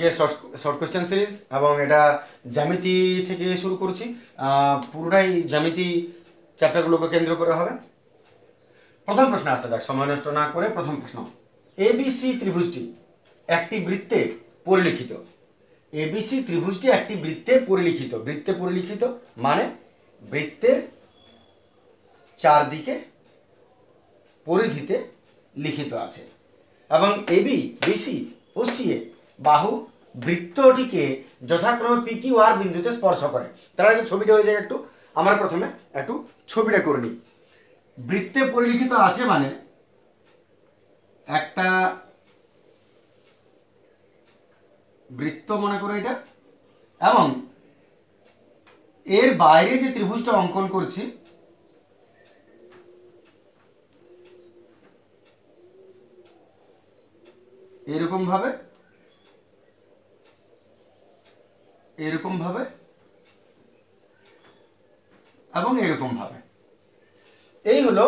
আজকে short question series এবং এটা জ্যামিতি থেকে শুরু করছি। পুরোটাই জ্যামিতি চ্যাপ্টারগুলোকে কেন্দ্র করে হবে। প্রথম প্রশ্ন আসা যাক, সময় নষ্ট না করে। প্রথম প্রশ্ন, এবিসি ত্রিভুজটি একটি বৃত্তে পরিলিখিত। এবিসি ত্রিভুজটি একটি বৃত্তে পরিলিখিত। বৃত্তে পরিলিখিত মানে বৃত্তের চারদিকে পরিধিতে লিখিত আছে এবং এবি, বিসি ও সিএ বাহু বৃত্তটিকে যথাক্রমে পি কিউ আর বিন্দুতে স্পর্শ করে। তার আগে ছবিটা হয়ে যায় একটু, আমরা প্রথমে একটু ছবিটা করে নিই। বৃত্তে পরিলিখিত আছে মানে একটা বৃত্ত মনে করো এটা, এবং এর বাইরে যে ত্রিভুজটা অঙ্কন করছি এরকম ভাবে এবং এরকম ভাবে, এই হলো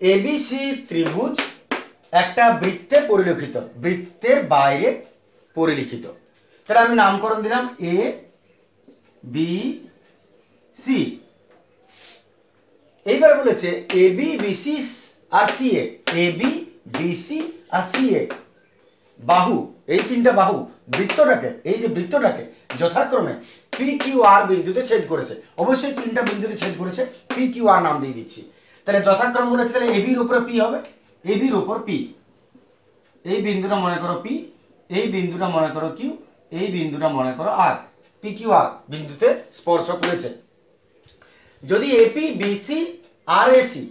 এবিসি ত্রিভুজ একটা বৃত্তে পরিলক্ষিত, বৃত্তের বাইরে পরিলিখিত। তাহলে আমি নামকরণ দিলাম এ বি সি। এইবার বলেছে এবি বিসি আর সিএ, এবি বিসি আর সিএ বাহু, এই তিনটা বাহু বৃত্তটাকে, এই যে বৃত্তটাকে যথাক্রমে পি কিউ আর বিন্দুতে ছেদ করেছে। অবশ্যই তিনটা বিন্দুতে ছেদ করেছে, পি কিউ আর নাম দিয়ে দিচ্ছি। তাহলে যথাক্রমে বলেছে, তাহলে এবির উপরে পি হবে, এবির উপর পি, এই বিন্দুটা মনে করো পি, এই বিন্দুটা মনে করো কিউ, এই বিন্দুটা মনে করো আর। পি কিউ আর বিন্দুতে স্পর্শ করেছে। যদি এপি বিসি আর এসি,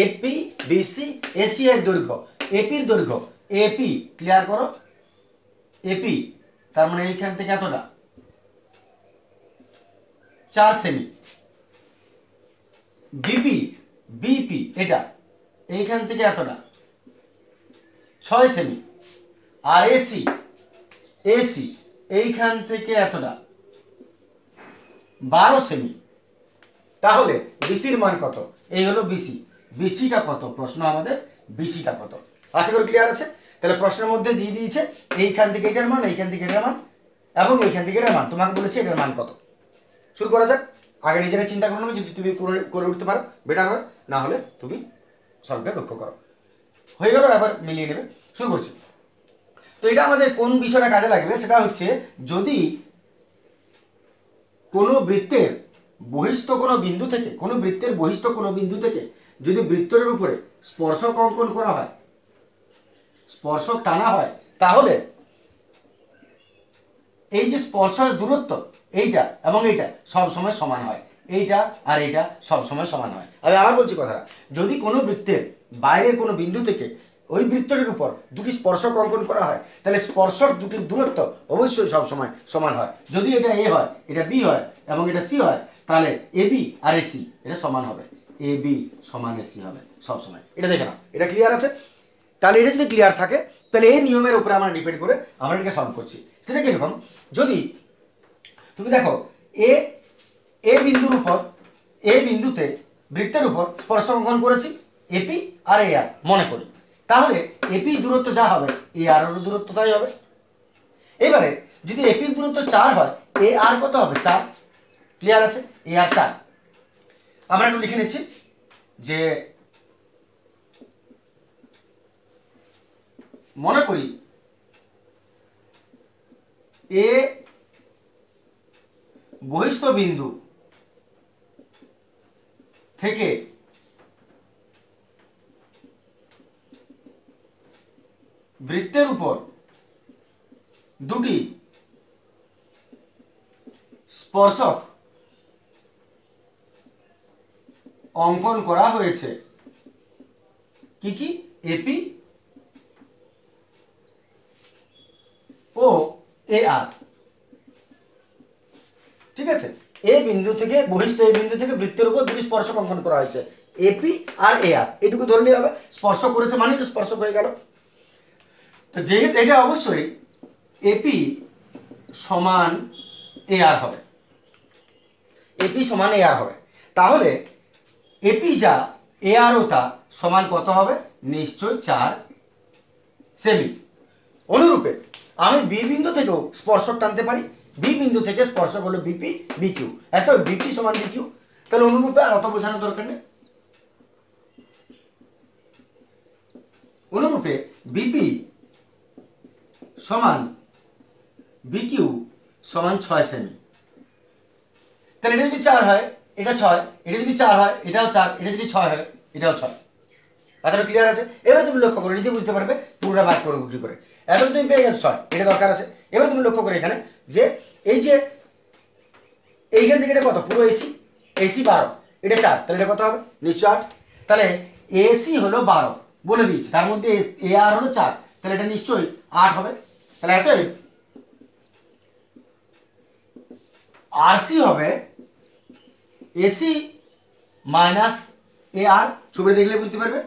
এপি বিসি এসি এর দৈর্ঘ্য, এপির দৈর্ঘ্য এপি, ক্লিয়ার করো, এপি তার মানে এইখান থেকে এতটা 4 সেমি, বিপি বিপি এটা এইখান থেকে এতটা 6 সেমি, আর এসি এসি এইখান থেকে এতটা 12 সেমি। তাহলে বিসির মান কত? এই হলো বিসি। বিসিটা কত? প্রশ্ন আমাদের বিসিটা কত? আশা করি ক্লিয়ার আছে। তাহলে প্রশ্নের মধ্যে দিয়ে দিয়েছে এইখান থেকে এটার মান, এইখান থেকে এটার মান এবং এইখান থেকে এটার মান। তোমাকে বলেছে এটার মান কত। শুরু করা যাক। আগে নিজেরা চিন্তা করে নেবে, যদি তুমি করে উঠতে পারো বেটার হয়, না হলে তুমি সলভটা লক্ষ্য করো। হয়ে গেল, এবার মিলিয়ে নেবে। শুরু করছি। তো এটা আমাদের কোন বিষয়টা কাজে লাগবে, সেটা হচ্ছে যদি কোনো বৃত্তের বহিস্থ কোনো বিন্দু থেকে, কোনো বৃত্তের বহিস্থ কোনো বিন্দু থেকে যদি বৃত্তের উপরে স্পর্শক অঙ্কন করা হয়, স্পর্শক টানা হয়, তাহলে এই যে স্পর্শের দূরত্ব এইটা এবং এইটা সব সময় সমান হয়, এইটা আর এইটা সব সময় সমান হয়। আমি আবার বলছি কথাটা, যদি কোনো বৃত্তের বাইরের কোনো বিন্দু থেকে ওই বৃত্তটির উপর দুটি স্পর্শক অঙ্কন করা হয়, তাহলে স্পর্শক দুটির দূরত্ব অবশ্যই সব সময় সমান হয়। যদি এটা এ হয়, এটা বি হয় এবং এটা সি হয়, তাহলে এ বি আর এসি এটা সমান হবে, এ বি সমান এসি হবে সব সময়। এটা দেখে নাও, এটা ক্লিয়ার আছে? তাহলে এটা যদি ক্লিয়ার থাকে, তাহলে এই নিয়মের উপরে আমরা ডিপেন্ড করে আমরা এটাকে সলভ করছি। সেটা কিরকম, যদি তুমি দেখো এ বিন্দুর উপর, এ বিন্দুতে বৃত্তের উপর স্পর্শক অঙ্কন করেছি এপি আর এ আর মনে করি, তাহলে এপি দূরত্ব যা হবে এ আর এর দূরত্ব তাই হবে। এবারে যদি এপির দূরত্ব 4 হয়, এ আর কত হবে? 4। ক্লিয়ার আছে? এ আর 4। আমরা একটু লিখে নিচ্ছি যে মনে করি এ বহিস্থ বিন্দু থেকে বৃত্তের উপর দুটি স্পর্শক অঙ্কন করা হয়েছে। কি কি? এপি ও এ আর। ঠিক আছে? এ বিন্দু থেকে বহিস্থ এই বিন্দু থেকে বৃত্তের উপর দুটি স্পর্শক অঙ্কন করা হয়েছে, এপি আর এ আর। এটুকু ধরলেই হবে, স্পর্শ করেছে মানে এটা স্পর্শক হয়ে গেল। তো যেহেতু এটা অবশ্যই এপি সমান এ আর হবে, এপি সমান এ আর হবে, তাহলে এপি যা এ আর ও তা সমান কত হবে? নিশ্চয় 4 সেমি। অনুরূপে আমি বি বিন্দু থেকেও স্পর্শক টানতে পারি, বি বিন্দু থেকে স্পর্শক হলো বিপি বিকিউ, এত বিপি সমান বিকিউ। তাহলে অনুরূপে আর অত বোঝানোর দরকার নেই। অনুরূপে বিপি সমান বিকিউ সমান 6 সেমি। তাহলে এটা যদি 4 হয় এটা 6, এটা যদি 4 হয় এটাও 4, এটা যদি 6 হয় এটাও 6। এতটা ক্লিয়ার আছে? এবার তুমি লক্ষ্য করো, নিজে বুঝতে পারবে পুরোটা ভাগ করবো কি করে। এখন তুমি পেয়ে গেছো 6, এটা দরকার আছে। এবার তুমি লক্ষ্য করো এখানে যে এই যে এইখান থেকে এটা কত, পুরো এসি, এসি 12, এটা 4, তাহলে এটা কত হবে? নিশ্চয় 8। তাহলে এসি হলো 12 বলে দিয়েছি, তার মধ্যে এ আর হলো 4, তাহলে এটা নিশ্চয়ই 8 হবে। তাহলে এতই আরসি হবে এসি মাইনাস এ আর, ছবি দেখলে বুঝতে পারবে।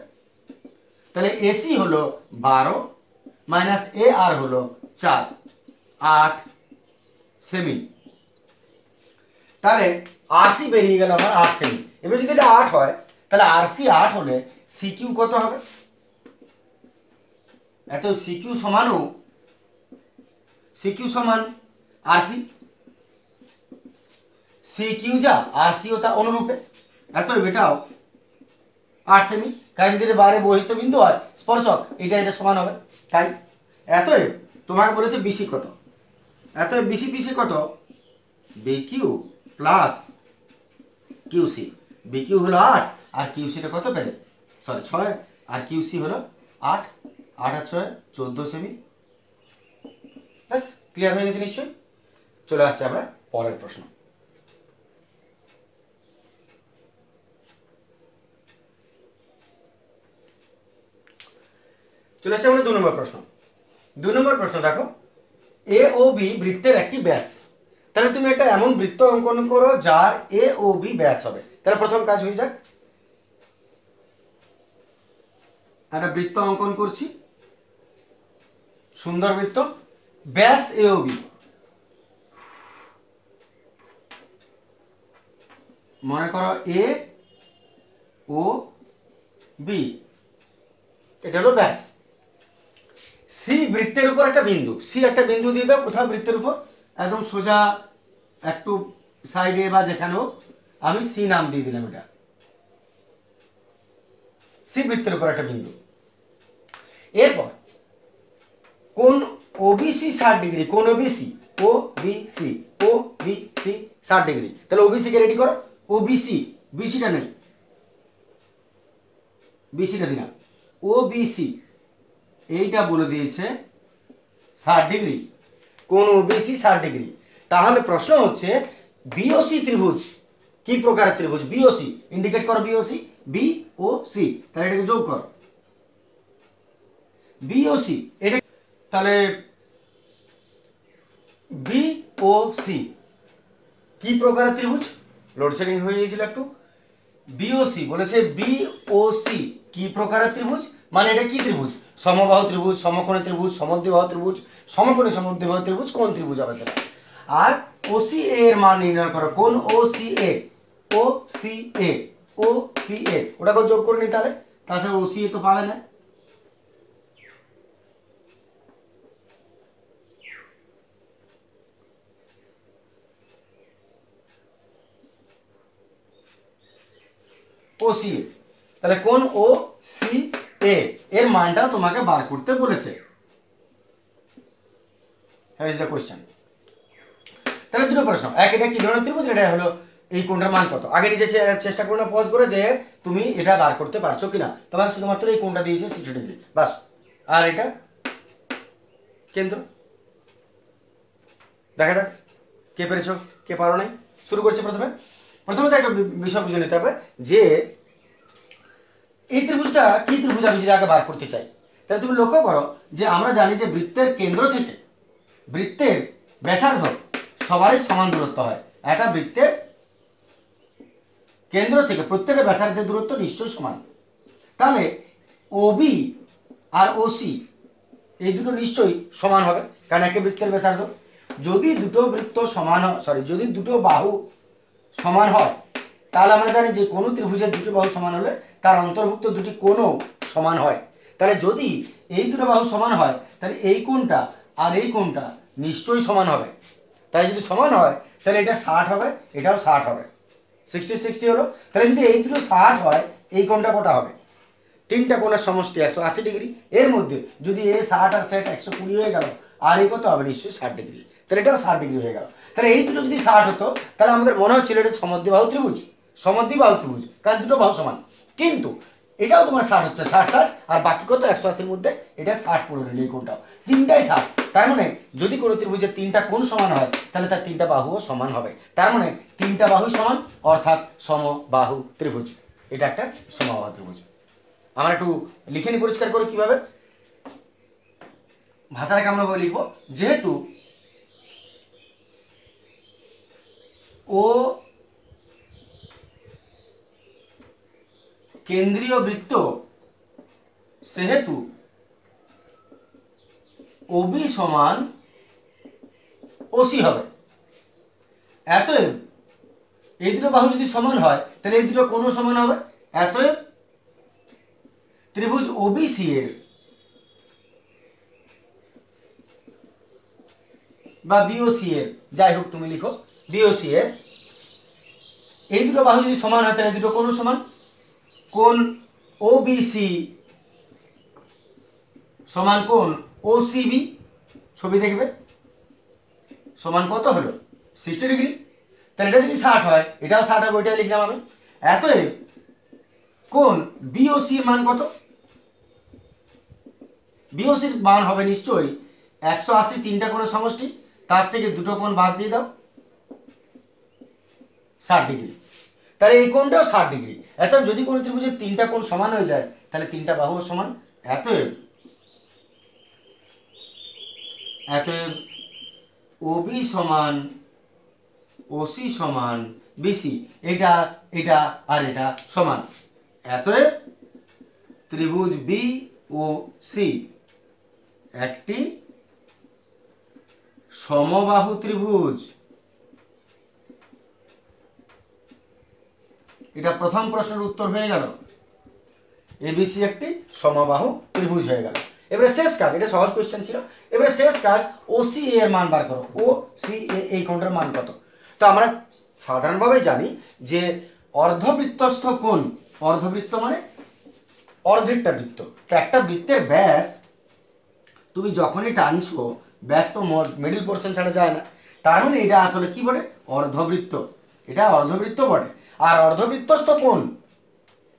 তাহলে এসি হলো 12 মাইনাস এ আর হলো 4, 8 সেমি। তাহলে আরসি বেরিয়ে গেল আমার 8 সেমি। এবার যদি এটা 8 হয় তাহলে আরসি 8 হলে সিকিউ কত হবে? এত সিকিউ সমান আরসি, সিকিউ যা আরসিও তা অনুরূপে। এত এটাও 8 সেমি, কারণ যদি এটা বাইরে বহিষ্ঠ বিন্দু হয় স্পর্শক, এটা সমান হবে। তাই এতএব তোমাকে বলেছে বিসি কত, এতএব বিসি কত? Bq plus QC. বিকিউ হলো 8 আর কিউসিটা কত পেলে, সরি 6, আর কিউসি হলো 8, 8 আর 6 14 সেমি। ব্যাস ক্লিয়ার হয়ে গেছে নিশ্চয়ই। চলে আসছে আমরা পরের প্রশ্ন। চলে আসছে আমরা 2 নম্বর প্রশ্ন। 2 নম্বর প্রশ্ন দেখো, এ ও বি বৃত্তের একটি ব্যাস। তাহলে তুমি একটা এমন বৃত্ত অঙ্কন করো যার এ ও বি ব্যাস হবে। তাহলে প্রথম কাজ হয়ে যাক, একটা বৃত্ত অঙ্কন করছি, সুন্দর বৃত্ত, ব্যাস এ ও বি। মনে করো এ ও বি, এটা হলো ব্যাস। সি বৃত্তের উপর একটা বিন্দু, সি একটা বিন্দু দিয়ে দাও কোথাও বৃত্তের উপর, একদম সোজা একটু সাইডে বা যেখানে হোক, আমি সি নাম দিয়ে দিলাম। এটা সি বৃত্তের উপর একটা বিন্দু। এরপর কোন ওবিসি 60 ডিগ্রি, কোন ওবিসি, ও বি সি, ও বি সি 60 ডিগ্রি। তাহলে ওবিসি কে রেডি করো, ওবিসি, বিসিটা নেই, বিসিটা দিলাম, ওবিসি এইটা বলে দিয়েছে 60 ডিগ্রি, কোন ওবিসি 60 ডিগ্রি। তাহলে প্রশ্ন হচ্ছে বিওসি ত্রিভুজ কি প্রকারের ত্রিভুজ? বিওসি ইন্ডিকেট করো, বিওসি, বি ও সি, তাহলে এটাকে যোগ করো, বিওসি এটা। তাহলে বি ও সি কি প্রকারের ত্রিভুজ? লোডশেডিং হয়ে গিয়েছিল একটু। বিওসি বলেছে বিওসি কি প্রকারের ত্রিভুজ, মানে এটা কি ত্রিভুজ? সমবাহু ত্রিভুজ, সমকোণী ত্রিভুজ, সমদ্বিবাহু ত্রিভুজ, সমকোণী সমদ্বিবাহু ত্রিভুজ, কোন ত্রিভুজ হবে সেটা। আর ওসি এর মান নির্ণয় করো, কোন OC A, OC A, OC A, ওটাকে যোগ করে নি। তাহলে তাছাড়া ওসি এ তো পাবে না। ওসি এ, তাহলে কোন ও সি এ এর মানটা তোমাকে বার করতে বলেছে। Here is the question. তাহলে দুটো প্রশ্ন, এক এটা কি ধরনের ত্রিভুজ, এটা হলো এই কোণটার মান কত। আগে নিজে চেষ্টা করো না পজ করে যে তুমি এটা বার করতে পারছো কিনা। তোমাকে শুধুমাত্র এই কোণটা দিয়েছে 60 ডিগ্রি বাস, আর এটা কেন্দ্র। দেখা যাক কে পেরেছো কে পারো নাই। শুরু করছি প্রথমে তো একটা বিষয় বুঝে নিতে হবে যে এই ত্রিভুজটা কি ত্রিভুজ আমি যদি আগে বার করতে চাই। তাহলে তুমি লক্ষ্য করো যে আমরা জানি যে বৃত্তের কেন্দ্র থেকে বৃত্তের ব্যাসার্ধ সবারই সমান দূরত্ব হয়। একটা বৃত্তের কেন্দ্র থেকে প্রত্যেকটা ব্যাসার্ধের দূরত্ব নিশ্চয়ই সমান। তাহলে ওবি আর ওসি এই দুটো নিশ্চয়ই সমান হবে, কারণ একই বৃত্তের ব্যাসার্ধ। যদি দুটো বৃত্ত সমান হয়, যদি দুটো বাহু সমান হয়, তাহলে আমরা জানি যে কোনো ত্রিভুজের দুটি বাহু সমান হলে তার অন্তর্ভুক্ত দুটি কোণও সমান হয়। তাহলে যদি এই দুটো বাহু সমান হয় তাহলে এই কোণটা আর এই কোণটা নিশ্চয়ই সমান হবে। তাই যদি সমান হয় তাহলে এটা 60 হবে, এটাও 60 হবে, 60 হলো। তাহলে যদি এই দুটো 60 হয়, এই কোণটা কটা হবে? তিনটা কোণের সমষ্টি 180 ডিগ্রি। এর মধ্যে যদি এ 60 আর 60 120 হয়ে গেল, আর এই কত হবে? নিশ্চয়ই 60 ডিগ্রি। তাহলে এটাও 60 ডিগ্রি হয়ে গেল। তাহলে এই দুটো যদি 60 হতো তাহলে আমাদের মনে হচ্ছিল এটা সমদ্বিবাহু ত্রিভুজ, সমদ্বিবাহু ত্রিভুজ, কারণ দুটো বাহু সমান। কিন্তু এটাও তোমার 60 হচ্ছে, 60 আর বাকি কত 180-র মধ্যে এটা 60 পড়ে রইল, এই কোণটাও তিনটাই 60। তার মানে যদি কোনো ত্রিভুজের তিনটা কোণ সমান হয় তাহলে তার তিনটা বাহুও সমান হবে। তার মানে তিনটা বাহু সমান, অর্থাৎ সমবাহু ত্রিভুজ। এটা একটা সমবাহু ত্রিভুজ। আমরা একটু লিখে নি পরিষ্কার করে কিভাবে, ভাষাটাকে আমরা লিখব, যেহেতু ও কেন্দ্রীয় বৃত্ত সেহেতু ওবি সমান ওসি হবে। অতএব এই দুটো বাহু যদি সমান হয় তাহলে এই দুটো কোণও সমান হবে। অতএব ত্রিভুজ ওবিসি এর বা বিওসি এর, যাই হোক তুমি লিখো, বিওসি এর এই দুটো বাহু যদি সমান হয় তাহলে দুটো কোণও সমান। কোণ ওবিসি সমান কোণ ওসিবি, ছবি দেখবে, সমান কত হলো? 60 ডিগ্রি। তাহলে এটা যদি 60 হয় এটাও 60 হবে, ওইটাই লিখলাম আমি। অতএব কোণ বিওসি এর মান কত? বিওসির মান হবে নিশ্চয়ই 180, তিনটা কোণের সমষ্টি, তার থেকে দুটো কোণ বাদ দিয়ে দাও, 60 ডিগ্রি। তাহলে এই কোণটাও 60 ডিগ্রি। অতএব যদি কোনো ত্রিভুজের তিনটা কোণ সমান হয়ে যায় তাহলে তিনটা বাহুও সমান। অতএব ওবি সমান ওসি সমান বিসি, এটা এটা আর এটা সমান। অতএব ত্রিভুজ বি ও সি একটি সমবাহু ত্রিভুজ। এটা প্রথম প্রশ্নের উত্তর হয়ে গেল, এবিসি একটি সমবাহু ত্রিভুজ হয়ে গেল। এবারে শেষ কাজ, এটা সহজ কোশ্চেন ছিল। এবারে শেষ কাজ, ওসি এর মান বার করো। ও সি এ এই কোণটার মান কত? তো আমরা সাধারণভাবে জানি যে অর্ধবৃত্তস্থ কোণ, অর্ধবৃত্ত মানে অর্ধেকটা বৃত্ত। তো একটা বৃত্তের ব্যাস তুমি যখনই টানছো, ব্যাস তো মিডল পোর্শন ছাড়া যায় না। তার মানে এটা আসলে কি বলে? অর্ধবৃত্ত। এটা অর্ধবৃত্ত বটে। আর অর্ধবৃত্তস্থ কোণ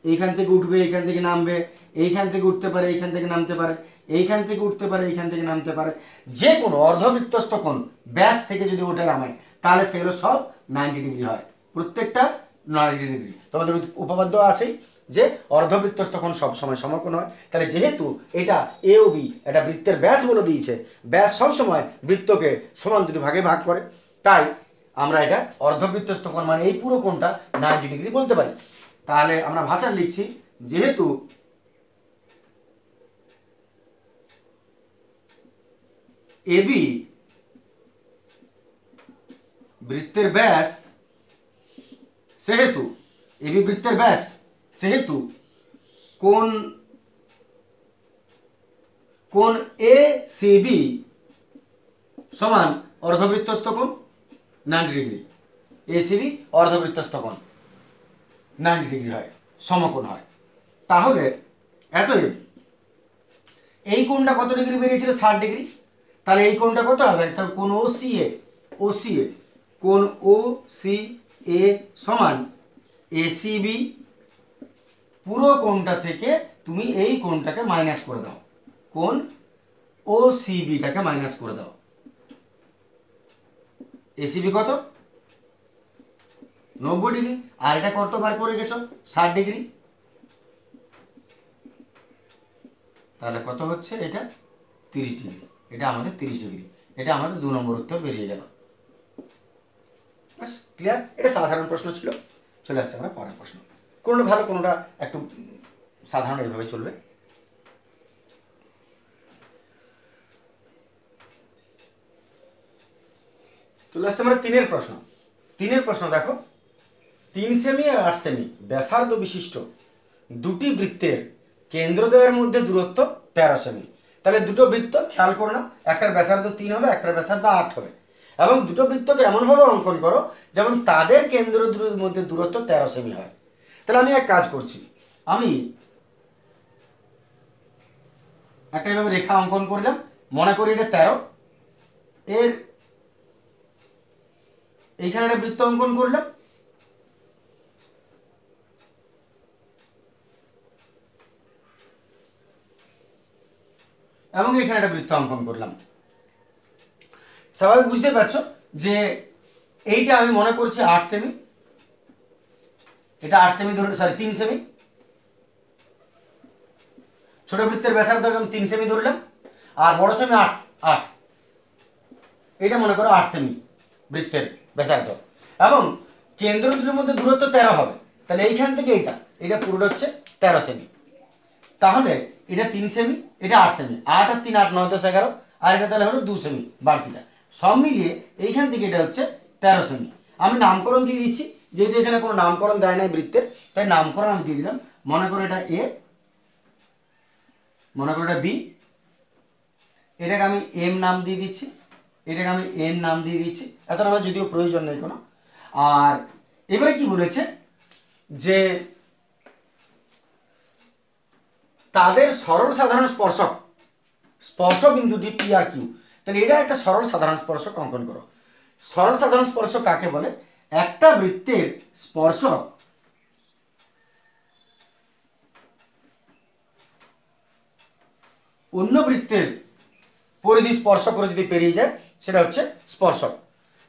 এইখান থেকে উঠবে, এইখান থেকে নামবে, এইখান থেকে উঠতে পারে, এইখান থেকে নামতে পারে, এইখান থেকে উঠতে পারে, এইখান থেকে নামতে পারে। যে কোনো অর্ধবৃত্তস্থ কোণ ব্যাস থেকে যদি ওঠে নামায় তাহলে সেগুলো সব 90 ডিগ্রি হয়, প্রত্যেকটা 90 ডিগ্রি। তোমাদের উপপাদ্য আছেই যে অর্ধবৃত্তস্থ কোণ সবসময় সমকোণ হয়। তাহলে যেহেতু এটা এ ও বি একটা বৃত্তের ব্যাস বলে দিয়েছে, ব্যাস সবসময় বৃত্তকে সমান দুটি ভাগে ভাগ করে, তাই আমরা এটা অর্ধবৃত্তস্থ কোণ মানে এই পুরো কোণটা 90 ডিগ্রি বলতে পারি। তাহলে আমরা ভাষা লিখছি, যেহেতু এবি বৃত্তের ব্যাস সেহেতু, এবি বৃত্তের ব্যাস সেহেতু কোণ এ সি বি সমান অর্ধবৃত্তস্থ কোণ 90 ডিগ্রি। এ সি বি অর্ধবৃত্তস্থ কোণ 90 ডিগ্রি হয়, সমকোণ হয়। তাহলে এতএব এই কোণটা কত ডিগ্রি বেরিয়েছিল? 60 ডিগ্রি। তাহলে এই কোণটা কত হবে? কোণ ও সি এ, কোণ ও সি এ সমান এসিবি। পুরো কোণটা থেকে তুমি এই কোণটাকে মাইনাস করে দাও, কোণ ও সিবিটাকে মাইনাস করে দাও। এসিবি কত? 90 ডিগ্রি। আর এটা কত বার করে গেছো? 60 ডিগ্রি। তাহলে কত হচ্ছে? এটা 30 ডিগ্রি। এটা আমাদের 30 ডিগ্রি। এটা আমাদের 2 নম্বর উত্তর বেরিয়ে গেল। বাস, ক্লিয়ার? এটা সাধারণ প্রশ্ন ছিল। চলে আসছে আমরা পরের প্রশ্ন। কোনটা ভালো, কোনটা একটু সাধারণ, এইভাবে চলবে। চলে আসছে আমরা 3-এর প্রশ্ন। 3-এর প্রশ্ন দেখো, 3 সেমি আর 8 সেমি ব্যাসার্ধ বিশিষ্ট দুটি বৃত্তের কেন্দ্রদ্বয়ের মধ্যে দূরত্ব 13 সেমি। তাহলে দুটো বৃত্ত খেয়াল করো না, একটার ব্যাসার্ধ 3 হবে, একটার ব্যাসার্ধ 8 হবে, এবং দুটো বৃত্তকে এমনভাবে অঙ্কন করো যেমন তাদের কেন্দ্র দুটোর মধ্যে দূরত্ব 13 সেমি হয়। তাহলে আমি এক কাজ করছি, আমি একটা এভাবে রেখা অঙ্কন করলাম, মনে করি এটা 13, এর এইখানে একটা বৃত্ত অঙ্কন করলাম, এবং এখানে একটা বৃত্ত অঙ্কন করলাম। স্বাভাবিক বুঝতে পারছো যে এইটা আমি মনে করছি 8 সেমি, এটা 8 সেমি ধরে, সরি 3 সেমি, ছোট বৃত্তের ব্যাসার্ধ আমি 3 সেমি ধরলাম, আর বড় সেমি 8, এটা মনে করো 8 সেমি বৃত্তের ব্যাসার্ধ, এবং কেন্দ্র দুটোর মধ্যে দূরত্ব 13 হবে। তাহলে এইখান থেকে এটা পুরোটা হচ্ছে 13 সেমি। তাহলে এটা 3 সেমি, এটা 8 সেমি, 8 আর 3 8, 9 10 11, আর এটা তাহলে হলো 2 সেমি বাড়তিটা, সব মিলিয়ে এইখান থেকে এটা হচ্ছে 13 সেমি। আমি নামকরণ দিয়ে দিচ্ছি, যেহেতু এখানে কোনো নামকরণ দেয় নাই বৃত্তের, তাই নামকরণ আমি দিয়ে দিলাম। মনে করো এটা এ, মনে করো এটা বি, এটাকে আমি এম নাম দিয়ে দিচ্ছি, এটাকে আমি এন নাম দিয়ে দিচ্ছি, এত নামের যদিও প্রয়োজন নেই কোনো। আর এবারে কি বলেছে যে তাদের সরল সাধারণ স্পর্শক, স্পর্শ বিন্দুটি পি আর কিউ। তাহলে এটা একটা সরল সাধারণ স্পর্শক অঙ্কন করো। সরল সাধারণ স্পর্শক কাকে বলে? একটা বৃত্তের স্পর্শক অন্য বৃত্তের পরিধি স্পর্শ করে যদি পেরিয়ে যায় সেটা হচ্ছে স্পর্শক।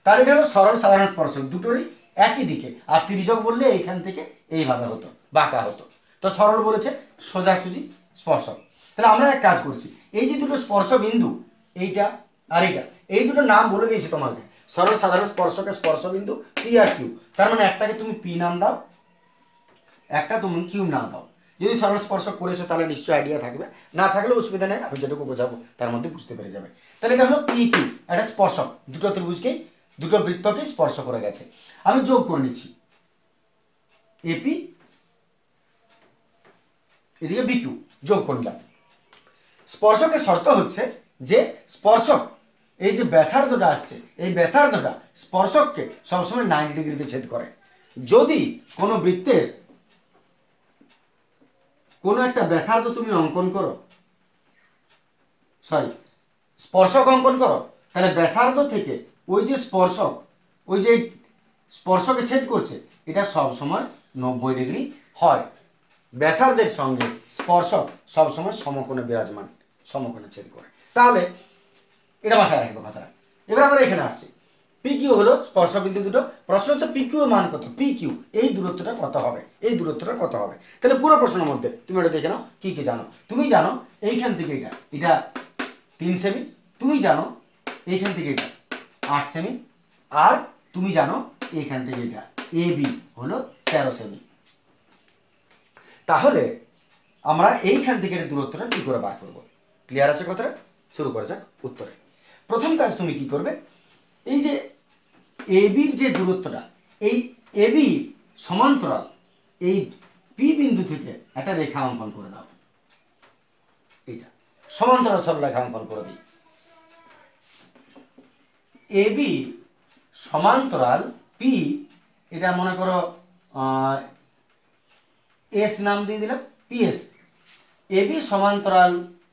তার এটা হলো সরল সাধারণ স্পর্শক, দুটোরই একই দিকে। আর তির্যক বললে এইখান থেকে এইভাবে হতো, বাঁকা হতো, তো সরল বলেছে সোজাসুজি স্পর্শক। তাহলে আমরা এক কাজ করছি, এই যে দুটো স্পর্শ বিন্দু, এইটা আর এইটা, এই দুটো নাম বলে দিয়েছি তোমাকে, সরল সাধারণ স্পর্শকের স্পর্শ বিন্দু পি আর কিউ। তার মানে একটাকে তুমি পি নাম দাও, একটা তুমি কিউ নাম দাও। যদি সরল স্পর্শক করেছো তাহলে নিশ্চয়ই আইডিয়া থাকবে, না থাকলে অসুবিধা নেই, আমি যেটুকু বোঝাবো তার মধ্যে বুঝতে পেরে যাবে। তাহলে এটা হলো পি কিউ, একটা স্পর্শক, দুটো ত্রিভুজকেই, দুটো বৃত্তকেই স্পর্শ করে গেছে। আমি যোগ করে নিচ্ছি এপি, এদিকে বিকিউ, যোগ করলাম। স্পর্শকের শর্ত হচ্ছে যে স্পর্শক এই যে ব্যাসার্ধটা আসছে, এই ব্যাসার্ধটা স্পর্শককে সবসময় 90 ডিগ্রিতে ছেদ করে। যদি কোনো বৃত্তের কোনো একটা ব্যাসার্ধ তুমি অঙ্কন করো, সরি স্পর্শক অঙ্কন করো, তাহলে ব্যাসার্ধ থেকে ওই যে স্পর্শক, ওই যে স্পর্শকে ছেদ করছে, এটা সবসময় 90 ডিগ্রি হয়। ব্যাসার্ধের সঙ্গে স্পর্শক সবসময় সমকোণে বিরাজমান, সমকোণে ছেদ করে। তাহলে এটা মাথায় রাখবো কথাটা। এবার আমরা এখানে আসছি, পি কিউ হলো স্পর্শবিন্দু দুটো। প্রশ্ন হচ্ছে পি কিউ মান কত, পি কিউ এই দূরত্বটা কত হবে, এই দূরত্বটা কত হবে। তাহলে পুরো প্রশ্নের মধ্যে তুমি এটা দেখে নাও কি কি জানো। তুমি জানো এইখান থেকে এটা 3 সেমি, তুমি জানো এইখান থেকে এটা 8 সেমি, আর তুমি জানো এইখান থেকে এটা এ বি হলো 13 সেমি। তাহলে আমরা এইখান থেকে দূরত্বটা কি করে বার করব? ক্লিয়ার আছে কথাটা? শুরু করা যাক উত্তরে। প্রথম কাজ তুমি কি করবে, এই যে এবির যে দূরত্বটা, এই এবি সমান্তরাল এই পি বিন্দু থেকে একটা রেখা অঙ্কন করে দাও। এইটা সমান্তরাল সরলরেখা অঙ্কন করে দিই। এবি সমান্তরাল পি, এটা মনে করো এস নাম দিয়ে দিলাম, পিএস। এবি সমান্তরাল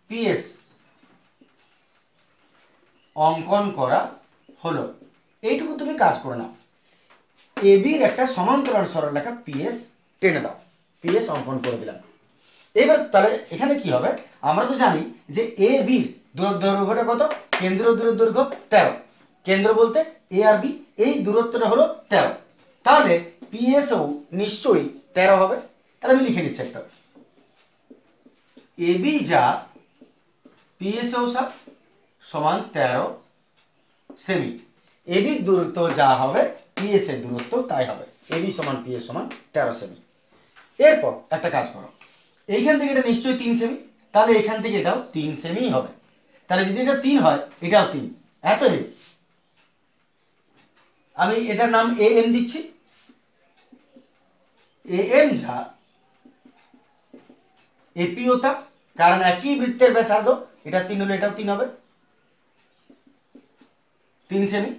পিএস অঙ্কন করা হলো। এইটুকু তুমি কাজ করে নাও, এবির একটা সমান্তরাল সরলরেখা পিএস টেনে দাও, পিএস অঙ্কন করে দিলাম। এবার তাহলে এখানে কি হবে, আমরা তো জানি যে এ বির দৈর্ঘ্যটা কত, কেন্দ্র দূরের দৈর্ঘ্য 13, কেন্দ্র বলতে এ আর বি, এই দূরত্বটা হলো 13। তাহলে পিএসও নিশ্চয়ই 13 হবে। তাহলে আমি লিখে নিচ্ছি একটা, এবি যা পিএসও সমান 13 সেমি। এবির দূরত্ব যা হবে পিএস এর দূরত্ব তাই হবে, এবি সমান পিএস সমান 13 সেমি। এরপর একটা কাজ করো, এইখান থেকে এটা নিশ্চয়ই 3 সেমি, তাহলে এখান থেকে এটাও 3 সেমি হবে। তাহলে যদি এটা 3 হয় এটাও 3, এত আমি এটার নাম এ এম দিচ্ছি। এ এম যা এপিও তা, কারণ একই বৃত্তের ব্যাসার্ধ এটা 3 হলে এটাও 3 হবে, 3 সেমি।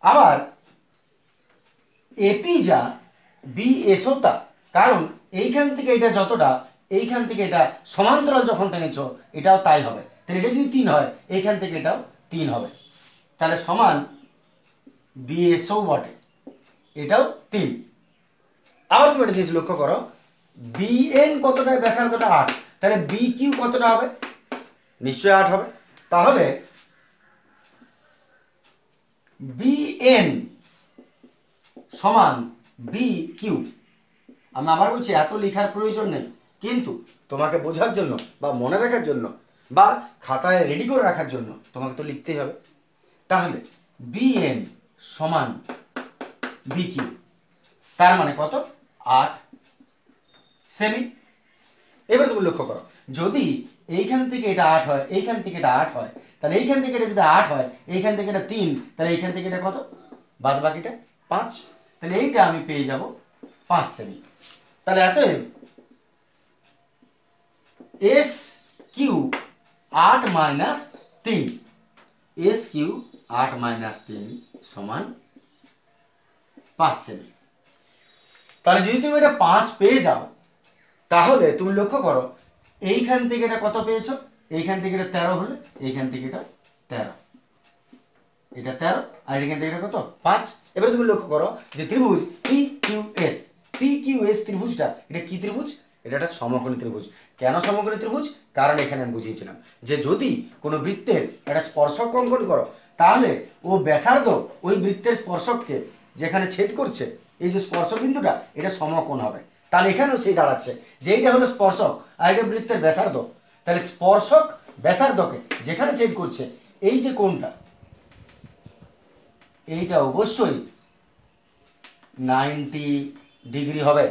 আবার এপি যা বিএসও তা, কারণ এইখান থেকে এটা যতটা, এইখান থেকে এটা সমান্তরাল যখন টেনেছো এটাও তাই হবে। তাহলে এটা যদি 3 হয় এইখান থেকে এটাও 3 হবে, তাহলে সমান বিএসও বটে, এটাও 3। আবার তুমি একটা জিনিস লক্ষ্য করো, বিএন কতটা, ব্যাসার্ধটা 8, তাহলে বিকিউ কতটা হবে, নিশ্চয়ই 8 হবে। তাহলে বিএন সমান বিকিউ। আমি আবার বলছি এত লেখার প্রয়োজন নেই, কিন্তু তোমাকে বোঝার জন্য বা মনে রাখার জন্য বা খাতায় রেডি করে রাখার জন্য তোমাকে তো লিখতেই হবে। তাহলে বিএন সমান বিকিউ, তার মানে কত, 8 সেমি। এবার তুমি লক্ষ্য করো, যদি এইখান থেকে এটা 8 হয়, এইখান থেকে এটা 8 হয়, তাহলে এইখান থেকে এটা যদি 8 হয়, এইখান থেকে এটা 3, তাহলে এইখান থেকে এটা কত, বাদ বাকিটা 5, তাহলে এইটা আমি পেয়ে যাব 5 সেমি। তাহলে অতএব S Q 8 minus 3, S Q 8 minus 3 সমান 5 সেমি। তাহলে যদি তুমি এটা 5 পেয়ে যাও, তাহলে তুমি লক্ষ্য করো এইখান থেকে এটা কত পেয়েছো, এইখান থেকে এটা 13 হলে এইখান থেকে এটা 13, এটা 13, আর এখান থেকে এটা কত, 5। এবারে তুমি লক্ষ্য করো যে ত্রিভুজ PQS ত্রিভুজটা, এটা কি ত্রিভুজ, এটা একটা সমকোণী ত্রিভুজ। কেন সমকোণী ত্রিভুজ, কারণ এখানে আমি বুঝিয়েছিলাম যে যদি কোনো বৃত্তের একটা স্পর্শক অঙ্কন করো, তাহলে ও ব্যাসার্ধ ওই বৃত্তের স্পর্শককে যেখানে ছেদ করছে, এই যে স্পর্শক বিন্দুটা, এটা সমকোণ হবে। তাহলে এখানেও সেই দাঁড়াচ্ছে যে এইটা হলো স্পর্শক আর এটা বৃত্তের ব্যাসার্ধ, তাহলে স্পর্শক ব্যাসার্ধকে যেখানে ছেদ করছে এই যে কোণটা, এইটা অবশ্যই 90 ডিগ্রি হবে।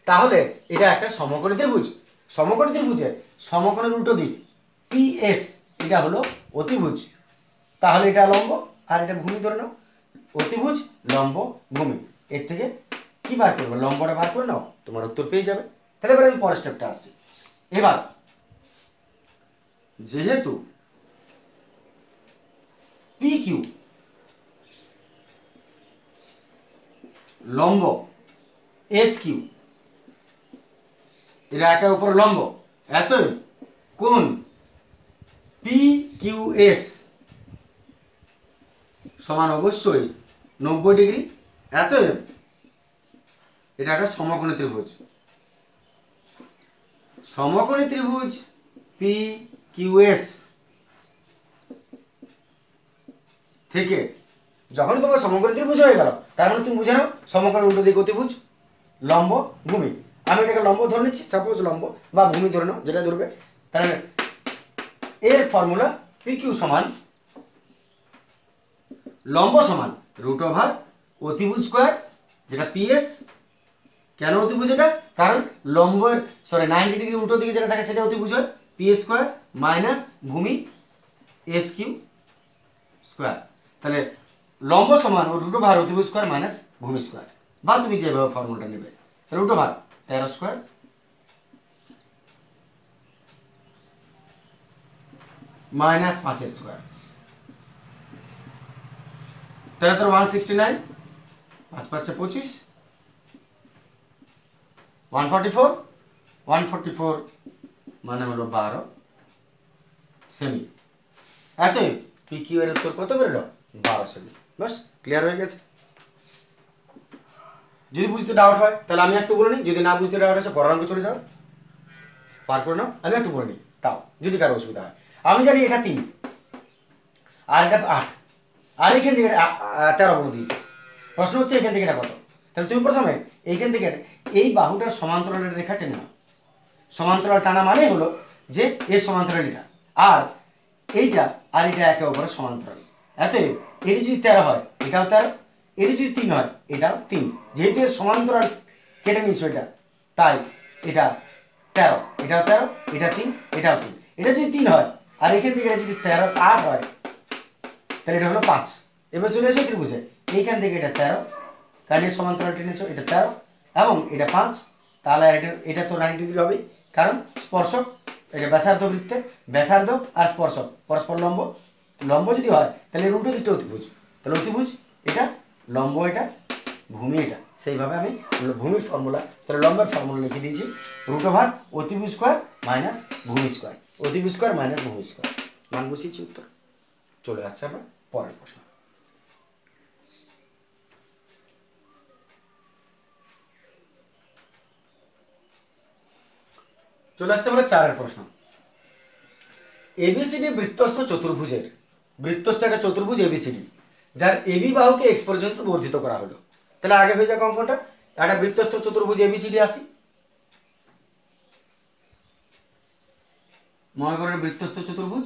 তাহলে এটা একটা সমকোণী ত্রিভুজ। সমকোণী ত্রিভুজের সমকোণের উল্টো দিক পিএস, এটা হলো অতিভুজ। তাহলে এটা লম্ব আর এটা ভূমি ধরে নাও, অতিভুজ লম্ব ভূমি, এর থেকে কি বার করবে, লম্বটা বার করে নাও, তোমার উত্তর পেয়ে যাবে। তাহলে এবার আমি পরের স্টেপটা আসছি। এবার যেহেতু PQ লম্ব SQ, এরা একে উপর লম্ব, এতএব কোণ PQS সমান অবশ্যই 90 ডিগ্রি। এতএব এটা একটা সমকোণী ত্রিভুজ। সমকোণী ত্রিভুজ PQS থেকে যখন তোমার সমকোণী ত্রিভুজ হয়ে গেল, তার মানে তুমি বুঝে নাও সমকোণের উল্টো দিক অতিভুজ লম্ব ভূমি। আমি এটাকে লম্ব ধরে নিচ্ছি, সাপোজ লম্ব বা ভূমি ধরে নাও, যেটা ধরবে। তাহলে এর ফর্মুলা PQ সমান লম্ব সমান √, অতিভুজ স্কোয়ার, যেটা PS। কেন অতিভুজ এটা, কারণ লম্বের 90 ডিগ্রি উল্টো দিকে যেটা থাকে সেটা অতিভুজ হয়, PS স্কোয়ার মাইনাস ভূমি SQ স্কোয়ার। তাহলে লম্ব সমান √, অতিভুজ স্কোয়ার মাইনাস ভূমি স্কোয়ার, বা তুমি যেভাবে ফর্মুলাটা নেবে, √, 13 স্কোয়ার মাইনাস 5 স্কোয়ার, 13 169, 5 5 25, 144 মানে হলো 12 সেমি। এতএব PQ এর উত্তর কত বেরোলো, 12 সেমি। বাস ক্লিয়ার হয়ে গেছে। যদি বুঝতে ডাউট হয় তাহলে আমি একটু বলে নিই, যদি না বুঝতে ডাউট আছে পরের অঙ্কে চলে যাও, পার করে নাও, আমি একটু বলে নিই তাও যদি কারো অসুবিধা হয়। আমি জানি এটা 3 আর এটা 8, আর এখান থেকে 13 বলে দিয়েছে। প্রশ্ন হচ্ছে এখান থেকে এটা কত। তাহলে তুমি প্রথমে এইখান থেকে এই বাহুটার সমান্তরালের রেখা টেনে নাও। সমান্তরাল টানা মানে হলো যে এর সমান্তরাল এটা, আর এইটা আর এটা একে অপরের সমান্তরাল। অতএব এটি যদি 13 হয় এটাও 13, এটি যদি 3 হয় এটাও 3। যেহেতু এর সমান্তরাল কেটে নিয়েছো এটা, তাই এটা 13, এটাও 13, এটা 3, এটাও 3। এটা যদি 3 হয় আর এখান থেকে এটা যদি 8 হয়, তাহলে এটা হলো 5। এবার চলে এসো ত্রিভুজে, এইখান থেকে এটা 13, কারণ এর সমান্তরাল টেনেছো, এটা 13 এবং এটা 5, তাহলে এটা তো 90 ডিগ্রি হবে, কারণ স্পর্শক এটা ব্যাসার্ধ বৃত্তের ব্যাসার্ধ আর স্পর্শক পরস্পর লম্ব, লম্ব যদি হয় তাহলে রুট দিকটা অতিভুজ, তাহলে অতিভুজ এটা, লম্ব এটা, ভূমি এটা, সেইভাবে আমি ভূমির ফর্মুলা, তাহলে লম্বের ফর্মুলা লিখে দিয়েছি রুট ওভার অতিভুজ স্কোয়ার মাইনাস ভূমি স্কোয়ার, অতিভুজ স্কোয়ার মাইনাস ভূমি স্কোয়ার, মান বসিয়েছি উত্তর। চলে আসছে আমরা পরের প্রশ্ন। চলে আসছে আমরা 4 প্রশ্ন। এবিসিডি বৃত্তস্থ চতুর্ভুজের, বৃত্তস্থ একটা চতুর্ভুজ এবিসিডি যার এবি বাহুকে এক্স পর্যন্ত বর্ধিত করা হলো। তাহলে আগে হয়ে যাক অঙ্কটা, একটা বৃত্তস্থ চতুর্ভুজ এবিসিডি আসি, মনে করেন বৃত্তস্থ চতুর্ভুজ,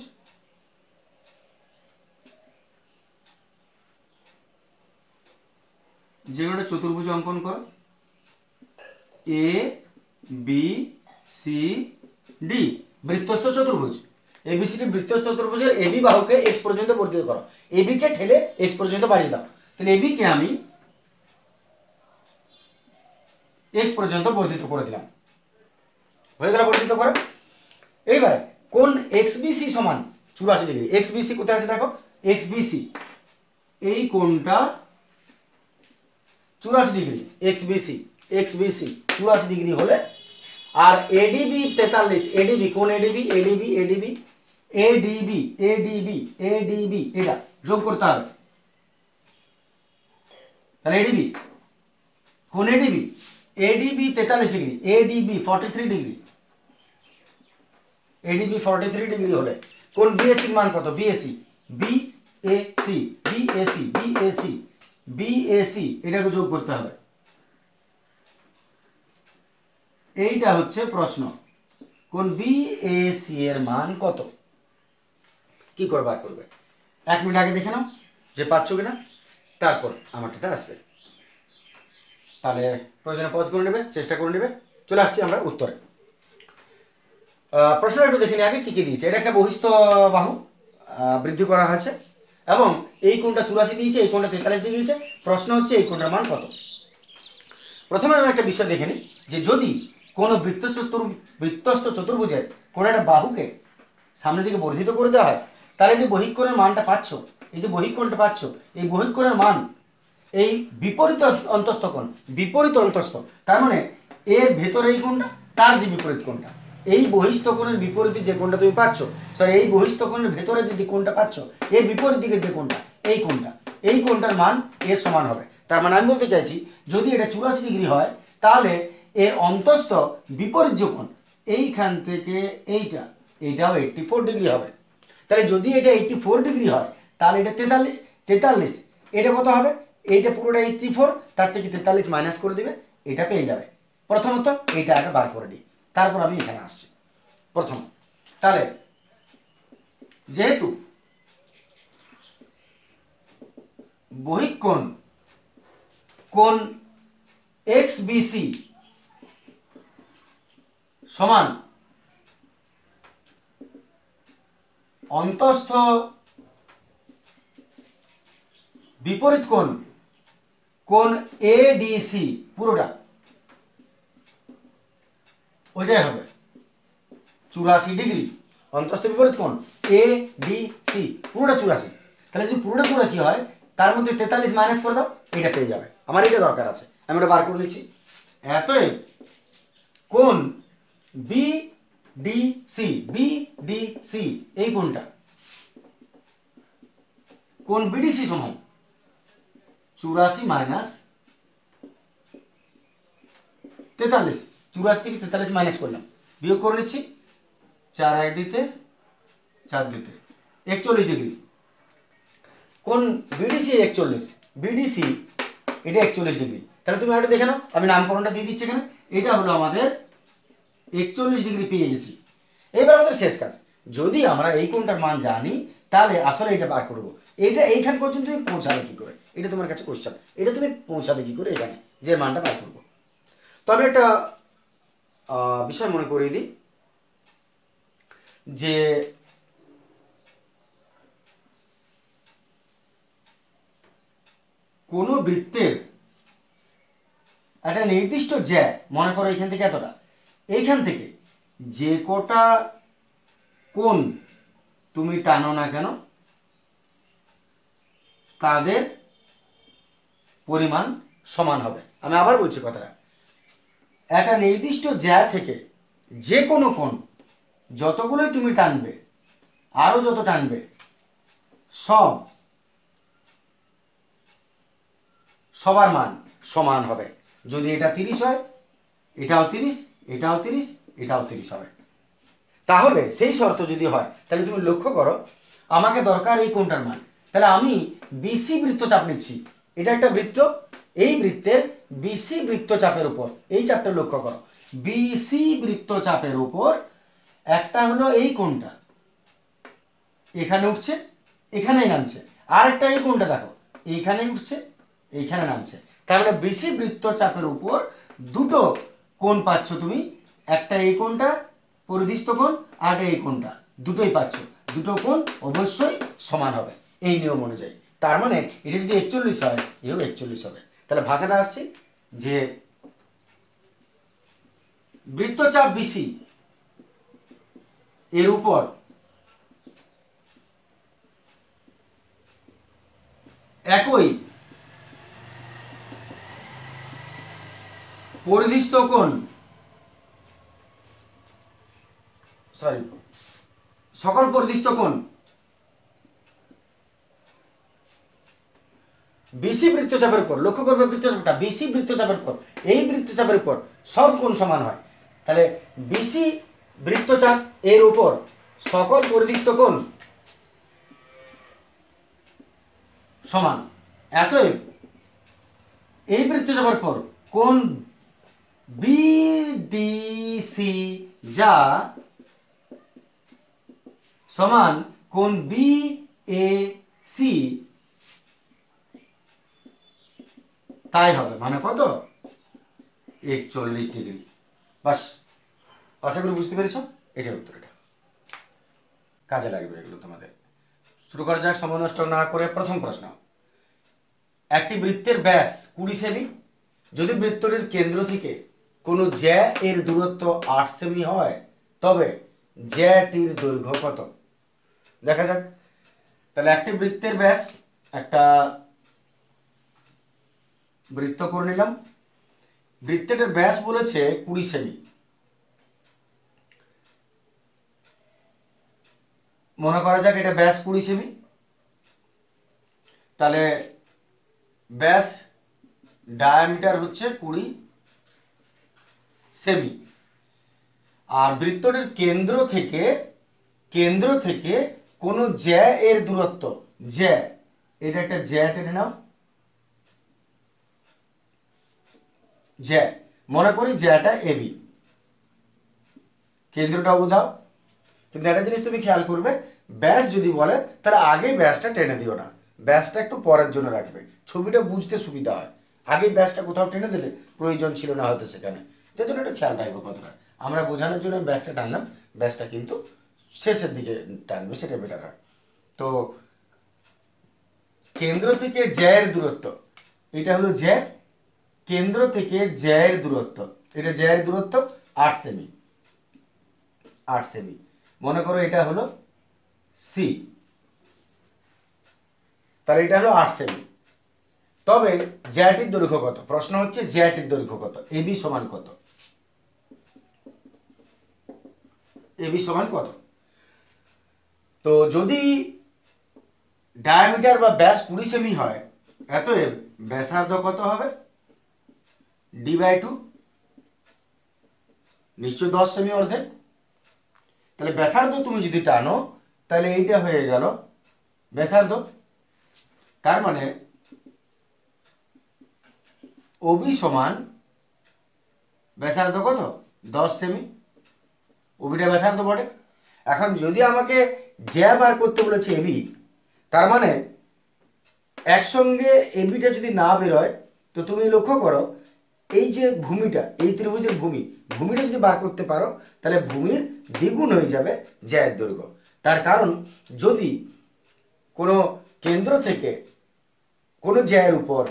যে কোনো চতুর্ভুজ অঙ্কন করো, এ বি সি ডি বৃত্তস্থ চতুর্ভুজ, এবিসিডি বৃত্তস্থ চতুর্ভুজের এবি বাহুকে এক্স পর্যন্ত বর্ধিত করো, এবি কে ঠেলে এক্স পর্যন্ত বাড়িয়ে দাও। তাহলে এবি কে আমি এক্স পর্যন্ত বর্ধিত করে দিলাম, হয়ে গেল বর্ধিত করা। এইবার কোন এক্স বিসি সমান 84 ডিগ্রি, এক্স বিসি কোথায় আছে দেখো, এক্স বিসি এই কোণটা 84 ডিগ্রি, এক্স বিসি 84 ডিগ্রি হলে, আর এডিবি 43, এডিবি কোন ADB, ADB ADB ADB ADB ADB এটা যোগ করতে হবে। তাহলে এডিবি কোন ADB, ADB 43 degree, ADB 43 degree, ADB 43 degree হলে কোন বিএসি মান কত, BAC BAC BAC BAC BAC এটাকে যোগ করতে হবে। এইটা হচ্ছে প্রশ্ন, কোন বিএসি এর মান কত, কি করবে আর করবে, 1 মিনিট আগে দেখে নাও যে পাচ্ছ কিনা, তারপর আমারটাতে আসবে। তাহলে প্রয়োজনে পজ করে নেবে, চেষ্টা করে নেবে। চলে আসছি আমরা উত্তরে। প্রশ্নটা একটু দেখে নিই আগে কি কি দিয়েছে। এটা একটা বহিস্থ বাহু বৃদ্ধি করা হয়েছে এবং এই কোণটা 84 দিয়েছে, এই কোণটা 43 ডিগ্রি দিয়েছে। প্রশ্ন হচ্ছে এই কোণটার মান কত। প্রথমে আমি একটা বিষয় দেখে নিই যে যদি কোনো বৃত্তস্থ চতুর্ভুজের কোনো একটা বাহুকে সামনের দিকে বর্ধিত করে দেওয়া হয়, তাহলে যে বহিক কোণের মানটা পাচ্ছ, এই যে বহিক কোণটা পাচ্ছ, এই বহিক কোণের মান এই বিপরীত অন্তস্থ কোণ, বিপরীত অন্তস্থ, তার মানে এর ভেতরে এই কোণটা, তার যে বিপরীত কোণটা, এই বহিস্থ কোণের বিপরীতে যে কোণটা তুমি পাচ্ছ, সরি এই বহিস্থ কোণের ভেতরে যে কোণটা পাচ্ছ, এর বিপরীত দিকে যে কোণটা, এই কোণটা, এই কোণটার মান এর সমান হবে। তার মানে আমি বলতে চাইছি যদি এটা 84 ডিগ্রি হয়, তাহলে এর অন্তস্থ বিপরীত যে কোণ, এইখান থেকে এইটা, এইটাও 84 ডিগ্রি হবে। তাহলে যদি এটা 84 ডিগ্রি হয়, তাহলে এটা 43, 43 এটা কত হবে, এইটা পুরোটা 84, তার থেকে 43 মাইনাস করে দিবে, এটা পেয়ে যাবে। প্রথমত এইটা আগে বার করে দিই, তারপর আমি এখানে আসছি। প্রথম তাহলে যেহেতু বহিক কোণ কোণ এক্স বিসি সমান অন্তস্থ বিপরীত কোণ কোণ এডিসি, পুরোটা ওইটাই হবে 84 ডিগ্রি, অন্তস্থ বিপরীত কোণ এডিসি পুরোটা 84। তাহলে যদি পুরোটা 84 হয়, তার মধ্যে 43 মাইনাস করে দাও, এটা পেয়ে যাবে। আমার এটা দরকার আছে, আমি এটা বার করে নিচ্ছি। এতএব কোণ বিডিসি, বিডিসি এই কোণটা, কোণ বিডিসি সমান 84 মাইনাস 43, 84 থেকে 43 মাইনাস করলাম, বিয়োগ করে নিচ্ছি, 4 1 দিতে 4 দিতে 41 ডিগ্রি। কোন বিডিসি 41, বিডিসি এটা 41 ডিগ্রি। তাহলে তুমি এটা দেখে নাও, আমি নামকরণটা দিয়ে দিচ্ছি এখানে। এটা হলো আমাদের 41 ডিগ্রি পেয়ে গেছি। এবার আমাদের শেষ কাজ, যদি আমরা এই কোণটার মান জানি, তাহলে আসলে এটা বার করবো। এটা এইখান পর্যন্ত তুমি পৌঁছাবে কি করে, এটা তোমার কাছে কোশ্চেন। এটা তুমি পৌঁছাবে কি করে এখানে, যে মানটা বার করবো। তো আমি একটা বিষয় মনে করিয়ে দিই যে কোনো বৃত্তের একটা নির্দিষ্ট জ্যা, মনে করো এখান থেকে এতটা, এইখান থেকে যে কটা কোণ তুমি টানো না কেন তাদের পরিমাণ সমান হবে। আমি আবার বলছি কথাটা, একটা নির্দিষ্ট জ্যা থেকে যে কোনো কোণ যতগুলোই তুমি টানবে, আরও যত টানবে, সবার মান সমান হবে। যদি এটা 30 হয়, এটাও 30, এটাও 30, এটাও 30 হবে। তাহলে সেই শর্ত যদি হয়, তাহলে তুমি লক্ষ্য করো, আমাকে দরকার এই কোণটার মান। তাহলে আমি বিসি বৃত্তচাপ নিচ্ছি, এটা একটা বৃত্ত, এই বৃত্তের বিসি বৃত্তচাপের উপর, এই চাপটা লক্ষ্য করো, বিসি বৃত্তচাপের উপর একটা হলো এই কোণটা, এখানে উঠছে, এখানেই নামছে, আর একটা এই কোণটা দেখো, এইখানে উঠছে, এইখানে নামছে। তার মানে বিসি বৃত্তচাপের উপর দুটো কোণ পাচ্ছ তুমি, একটা এই কোণটা পরিধিস্থ কোণ, আর এই কোণটা, দুটোই পাচ্ছ। দুটো কোণ অবশ্যই সমান হবে এই নিয়ম অনুযায়ী। তার মানে এটা যদি 41 হয়, এও 41 হবে। তাহলে ভাষাটা আসছে যে বৃত্তচাপ বিসি এর উপর একই পরিধিস্থ কোণ, সকল পরিধিস্থ কোণ বিসি বৃত্তচাপের উপর, লক্ষ্য করবে বৃত্তচাপটা বিসি বৃত্তচাপের উপর, এই বৃত্তচাপের উপর সব কোণ সমান হয়। তাহলে বিসি বৃত্তচাপ এর উপর সকল পরিধিস্থ কোণ সমান। অতএব এই বৃত্তচাপের উপর কোণ বিডিসি যা সমান কোণ বিএসি তাই হবে। মানে কত? 41 ডিগ্রি। বাস, আশা করি বুঝতে পেরেছ, এটাই উত্তর। এটা কাজে লাগবে এগুলো তোমাদের। শুরু করা যাক সময় নষ্ট না করে। প্রথম প্রশ্ন, একটি বৃত্তের ব্যাস 20 সেমি, যদি বৃত্তটির কেন্দ্র থেকে কোনো জ্যা এর দূরত্ব 8 সেমি হয়, তবে জ্যাটির দৈর্ঘ্য কত? দেখা যাক। তাহলে একটি বৃত্তের ব্যাস, একটা বৃত্ত করে নিলাম, বৃত্তটার ব্যাস বলেছে 20 সেমি। মনে করা যাক এটা ব্যাস 20 সেমি। তাহলে ব্যাস ডায়ামিটার হচ্ছে 20 সেমি। আর বৃত্তটির কেন্দ্র থেকে কোনো জ্যা এর দূরত্ব, জ্যা, এটা একটা জ্যা টেনে নাও, জ্যা, মনে করি জ্যাটা এবি, কেন্দ্রটা বোঝাও। কিন্তু একটা জিনিস তুমি খেয়াল করবে, ব্যাস যদি বলে তাহলে আগে ব্যাসটা টেনে দিও না, ব্যাসটা একটু পরের জন্য রাখবে, ছবিটা বুঝতে সুবিধা হয়। আগে ব্যাসটা কোথাও টেনে দিলে প্রয়োজন ছিল না হয়তো সেখানে, যার জন্য একটু খেয়াল রাখবো কথাটা। আমরা বোঝানোর জন্য ব্যাসটা টানলাম, ব্যাসটা কিন্তু শেষের দিকে টানবে, সেটা বেটার হয়। তো কেন্দ্র থেকে জ্যায়ের দূরত্ব, এটা হলো জ্যা, কেন্দ্র থেকে জ্যায়ের দূরত্ব, এটা জ্যায়ের দূরত্ব 8 সেমি, 8 সেমি। মনে করো এটা হলো সি, তাহলে এটা হলো 8 সেমি। তবে জ্যাটির দৈর্ঘ্য কত? প্রশ্ন হচ্ছে জ্যাটির দৈর্ঘ্য কত, এবি সমান কত, এবি সমান কত? তো যদি ডায়ামিটার বা ব্যাস 20 সেমি হয়, অতএব ব্যাসার্ধ কত হবে? d/2, নিশ্চয় 10 সেমি অর্ধেক। তাহলে ব্যাসার্ধ তুমি যদি টানো, তাহলে এইটা হয়ে গেল ব্যাসার্ধ। তার মানে ওবি সমান ব্যাসার্ধ কত? 10 সেমি। ওবিটা ব্যাসার্ধ বটে। এখন যদি আমাকে জ্যা বার করতে বলেছে এবি, তার মানে একসঙ্গে এবিটা যদি না বেরোয়, তো তুমি লক্ষ্য করো এই যে ভূমিটা, এই ত্রিভুজের ভূমিটা যদি বার করতে পারো, তাহলে ভূমির দ্বিগুণ হয়ে যাবে জ্যায়ের দৈর্ঘ্য। তার কারণ যদি কোনো কেন্দ্র থেকে কোনো জ্যায়ের উপর